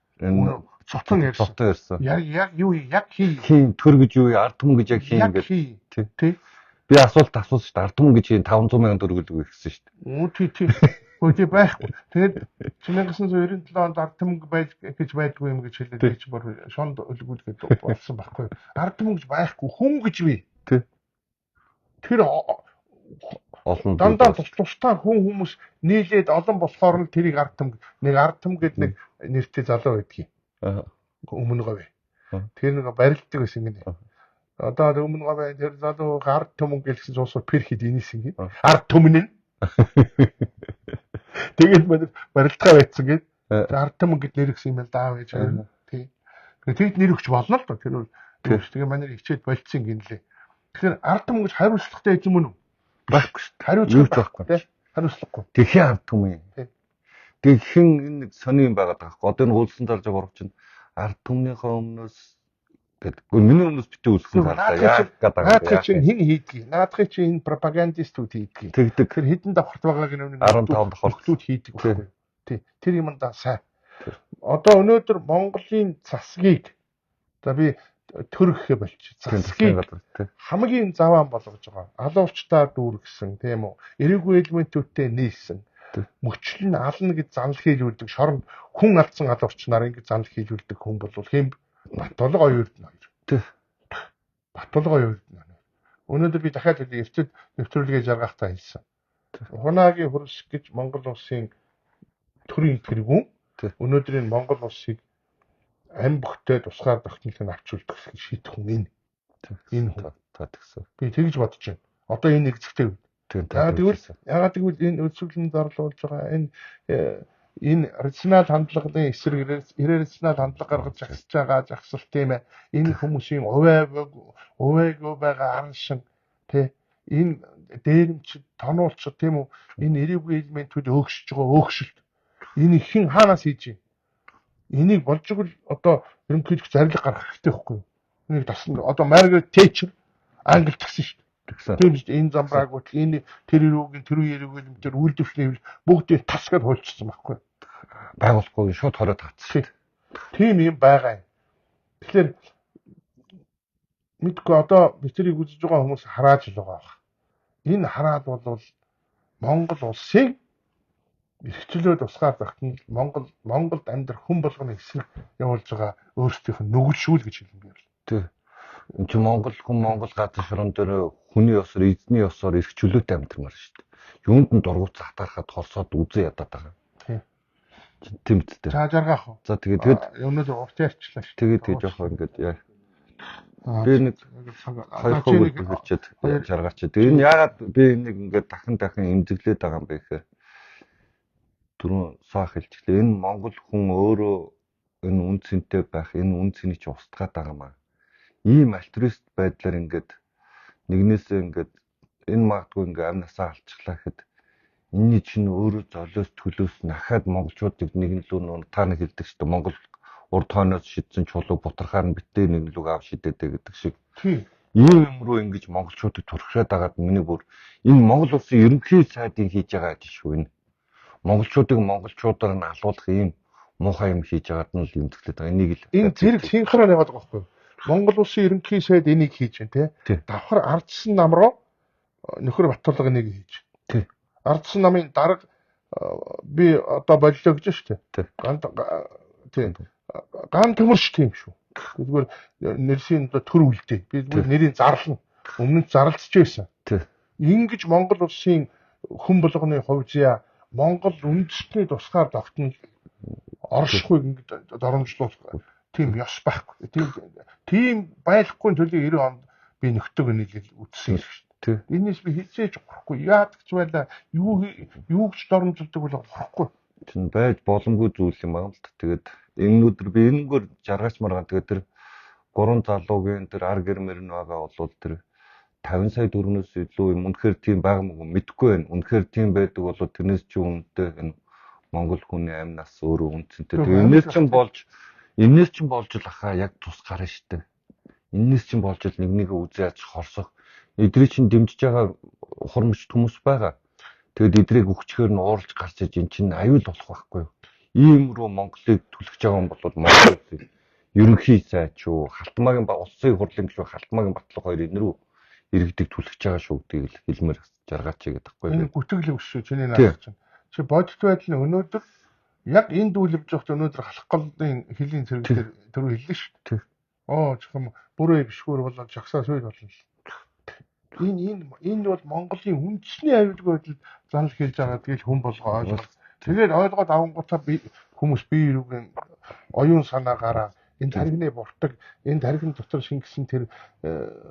Цотон ярьсан. Яг юу яг хийн төр гэж юу ард түмэн гэж яг хийн гэдэг. Тий. Би асуулт асуусан шүү дээ. Ард түмэн гэж 500,000 төгрөг өгөх гэсэн шүү дээ. Тий. Хөөе байхгүй. Тэгээд 1997 онд ард түмэн гэж байдгүй юм гэж хэлээд чи бүр шонд өлгүүлгээд болсон байхгүй. Ард түмэн гэж байхгүй. Хүн гэж бий. Тий. Тэр олон дандаа тустай хүмүүс нийлээд олон болохоор л тэрийг ард түмэн нэг ард түмэн гэдэг нэг нэртэй залуу байдгийг. Өмнө говь. Тэр нэг барилддаг байсан гинэ. Одоо өмнө говь тэр залуу ард түмэн гэлсэн суусууд перхэд инээсэн гин. Ард түмэн нь тэгээд барилдгаа байцсан гээд ард түмэн гэд нэргсэн юм л даа байж байгаа. Тий. Тэгээд нэр өгч болно л доо. Тэр бол тэгээд манай хичээд болцсон гинлээ. Тэгэхээр ард түмэн гэж хариуцлагатай юм уу? Байхгүй шүү дээ. Хариуцлага байхгүй. Хариуцлагагүй. Тэхийн ард түмэн. Тэг хэн энэ сони юм байгаа даахгүй. Одоо энэ уулсан зарж байгаа урагч нь ард түмнийхээ өмнөөс гэдэггүй миний өмнөөс битүү үлсэн зарлаа. Яг гадаг. Наадхыг чинь хэн хийдгийг? Наадхыг чинь энэ пропагандистууд хийдгийг. Тэгдэг. Тэр хэдэн давхарт байгааг нь 15 давхартууд хийдэг байна. Тий. Тэр юм да сайн. Одоо өнөөдөр Монголын засгийг за би төрөхөө болчих. Засгийг хамгийн заваан болгож байгаа. Алуурчдаар дүүргэсэн тийм үү? Эрэггүй элементүүдтэй нийлсэн. Мөчлөн ална гэж занл хийлүүлдэг шоронд хүн алдсан алуурч нар ингэж занл хийлүүлдэг хүн бол хэм Батулга оюурдна хоёр. Тий. Батулга оюурдна. Өнөөдөр би дахиад эвцэд нэвтрүүлгээ жаргахтаа хэлсэн. Хунагийн хөрс гэж Монгол улсын төрийн тэргүүн өнөөдрийн Монгол улсыг ам бөхтэй тусгаар тогтнолыг авчулдаг шийдэх хүн энэ хүн та тэгсэн. Би тэгж бодож байна. Одоо энэ нэгцэгтэй үед. Тэгвэл ягаад гэвэл энэ үйлчлэгэнд орлуулж байгаа энэ рационал хандлагын эсрэг иррационал хандлага гаргаж жагсалт тийм ээ. Энэ хүмүүсийн увайгүй байгаа араншин тий энэ дээрэмчд тонуулчд тийм үү энэ эрэггүй элементүүд өөгшөж байгаа өөгшөлт энэ хэн хаанаас хийж юм? Энийг болж игэл одоо ерөнхийдөө зарлиг гаргах хэрэгтэй байхгүй юу? Энийг тасна одоо Маргарет Тэчер Англид тгсэн шүү дээ. Тэр энэ замбрааг бол энэ тэр эрүүгийн эрүүгийн элементээр үйлдвэрлэвэл бүгдийг тасгаад хуульчихсан байхгүй юу? Байгуулахгүй шууд хороод тавцсан. Тийм юм байгаа юм. Тэгэхээр мэдгүй одоо битрийг үзэж байгаа хүмүүс харааж л байгаа баг. Энэ хараад бол Монгол улсын эрхчлөө тусгаар тогтнол Монголд амьдрах хүн болгоны эсрэг явуулж байгаа өөрсдийнх нь нүгэлшүүл гэж хэлмээр л. Тий. Энд чинь Монгол хүн Монгол газар шорон дээр хүний ёсоор эзний ёсоор эрхчлөөтэй амьдрмаар шүү дээ. Юунд нь дургуц хатаархад холсоод үзэн ядаад байгаа. Тий. Тийм үстэй. За жаргах уу. За тэгээд өнөөдөр урт ярьчлаа шүү. Тэгээд жоох ингээд яа. Би нэг 2 хөвгөл хэлчихэд жаргаач. Тэр нь яагаад би нэг ингээд дахин эмзэглээд байгаа юм бэ гэхээр түрүүн саах хэлчихлээ. Энэ Монгол хүн өөрөө энэ үн цэнтэй байх, энэ үн цэнийг ч устгаад байгаа юм аа. Ийм альтруист байдлаар ингээд нэгнээсээ ингээд энэ магадгүй ингээд амнасаа алчглаа гэхэд энэний чинь өөрөө золиос төлөөс нахаад монголчуудыг нэгэн лүү та нэг хэлдэг шүү дээ. Монгол урд хойноос шидсэн чулуу бутрахаар нь битээ нэг лүг ав шидэдэ гэдэг шиг. Тийм. Ийм юм руу ингэж монголчуудыг турхиад байгаад миний бүр энэ Монгол улсын ерөнхий сайдын хийж байгаа ажил шүү энэ. Монголчуудаар нь алуулах ийм муухай юм хийж байгаад нь л юмцгэлээд байгаа. Энийг л энэ зэрэг синхрон яваад байгаа байхгүй юу? Монгол улсын ерөнхий сайд энийг хийж байна тий. Давхар ардсан нам руу нөхөр Батболго энийг хийж. Тий. Ардсан намын дарга би одоо боллоо гэж шүү дээ. Тийм. Ган төмөрч тийм шүү. Тэгвэл нэрсийн төр үлдээ. Би нэрийг зарлана. Өмнө нь зарлцж байсан. Ингэж Монгол улсын хүн болгоны хувьзя Монгол үндэстний тусгаар тогтнол оршихгүй ингэж доромжлуулах тийм ёс байхгүй. Тийм байхгүй төлөв 90 онд би нөхдөг нийлэл үтсэн шүү дээ. Энэс би хизээж горохгүй. Яадаг ч байла юу ч доромжилдог бол горохгүй. Чин байж боломгүй зүйл юм аа л та. Тэгээд энэ өдөр би энэгээр жаргаач маргаан тэгээд тэр 3 залуугийн тэр ар гэрмэр нь байгаа бол тэр 50 сая төгрөгнөөс илүү юм үнэхээр тийм байгаа мó мэдэхгүй байна. Үнэхээр тийм байдаг бол тэрнээс ч үнэтэй энэ Монгол хүний амь нас өөрөө үнцэнтэй. Тэгээд энэс чинь болж л ахаа яг тус гарна штэ. Энэс чинь болж л нэгнийг үзээд хорсох. Эдрий чинь дэмжиж байгаа хормч хүмүүс байгаа. Тэгэд эдрийг өгчхөөр нь ууралж гарч иж эн чинь аюул болох байхгүй юу? Ийм рүү Монголыг түлхэж байгаа юм бол Монгол ерөнхий сайд шүү, Халтмаагийн улсын хурлын гишүүн Халтмаагийн Батлага хоёр энэ рүү иргэдэг түлхэж байгаа шүү гэдгийг хэлмээр жаргаач гэдэг байхгүй юу? Энэ гүтгэл өвш шүү чиний нааш чинь. Чи бодит байдал нь өнөөдөр яг энэ дүүлж явах өнөөдөр халах голын хөлийн зэрэг дээр түрүү хэллээ шүү. Жохом бүрээ бишгүүр болоод жагсаа сүйд болно. Энэ бол Монголын үндэсний аюулгүй байдал занал хийж байгаа гэдгийг хүн болгоо ойлгох. Тэгээд ойлгоод авангуудаа хүмүүс бие юугийн оюун санаагаараа энэ тархины буртаг, энэ тархин дотор шингэсэн тэр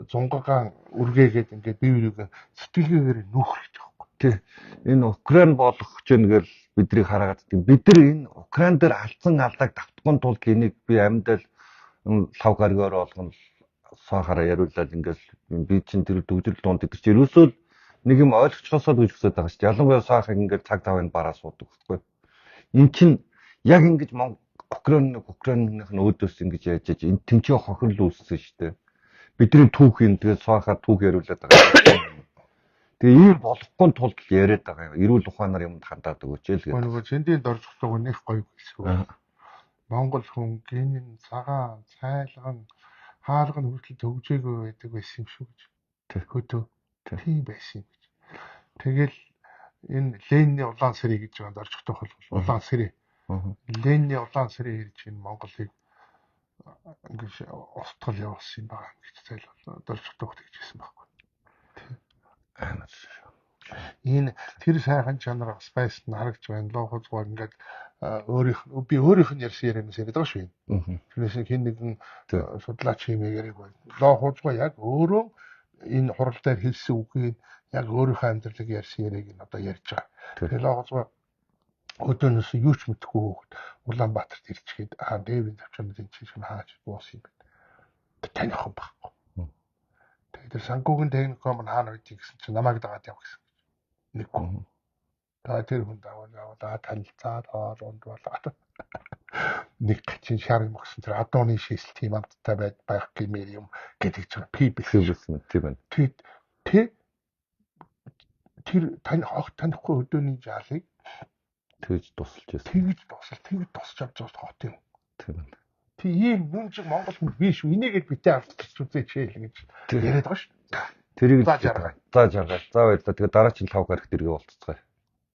зунгагаан үргээгээд ингээд бие юугийн сэтгэлгээгээр нүүх хэрэгтэй байхгүй. Тий. Энэ Украин болох гэж нэгэл биднийг хараагаад тийм бид нар энэ Украин дээр алдсан алдааг давтахын тулд энийг би амьдал лав гаргаар болгоно сахараа яриулаад ингээд би чинь тэр дөгжил дунд гэдэг чинь ерөөсөө нэг юм ойлгочихосоо гэж хүсэж байгаа шүү дээ. Ялангуяа сахаг ингээд цаг тавын бараа суудаг байхгүй. Эн чинь яг ингэж Украиных нь өөдөөс ингэж яаж энэ тэмцээ хохирол үүссэн шүү дээ. Бидний түүх юм тэгээд сахаа түүх яриулаад байгаа. Тэгээ ийм болохгүй тулд яриад байгаа юм. Эрүүл ухаанаар юмд хандаад өгөөч л гэдэг. Нөгөө зэндийн доржлог нэх гоё гэсэн. Монгол хүн гинэн цагаан, цайлган хаалган хүртэл төгжээгүй байдаг байсан юм шүү гэж. Хөтөө тийм байсан юм гэж. Тэгэл энэ Ленины улаан сэрий гэж байгаа доржигдох бол улаан сэрий. Ленины улаан сэрий ирж энэ Монголыг ингэж устгал явуулсан юм байна гэж зайлшгүй доржигдох гэж хэлсэн байхгүй. Энэ тэр сайхан чанар спайс нь харагч байна. Лохоцгоо ингээд өөрийнх нь ярьсан ярианаас яриад байгаа шүү. Тэрнээс хин нэгэн судлаач хэмээгээр байна. Лохоцгоо яг өөрөө энэ хурал дээр хэлсэн үгийг яг өөрийнхөө амьдралыг ярьсан яриаг нь одоо ярьж байгаа. Тэгэхээр Лохоцгоо өдөөнөөс юу ч мэдэхгүй хөөхд Улаанбаатарт ирчгээд Дэвийн тавчмын чинь хааж буусан юм байна. Таних юм байхгүй. Тэр санхүүгийн техникум нь хаана байдгийг гэсэн чинь намайг дагаад яв гэсэн. Нэггүй. Тэр хүн даавал танилцаад хооронд болоод нэг чинь шар юм гэсэн тэр адууны шийсэл тийм амттай байх гэмээр юм гэдэг чинь PBS-ийн тийм байна. Тэр танихгүй өдөөний жаалыг тэгж тусалж байсан. Тэгж тусч авч байгаа хот юм. Тийм байна. Тэг ийм нүнжиг Монгол хүн биш үү? Энийгээд битээ авч үзээч гэж яриад байгаа шүү. Тэрийг за жаргал. За баярлалаа. Тэгээ дараа чинь 5 гарагт иргээ болцгоё.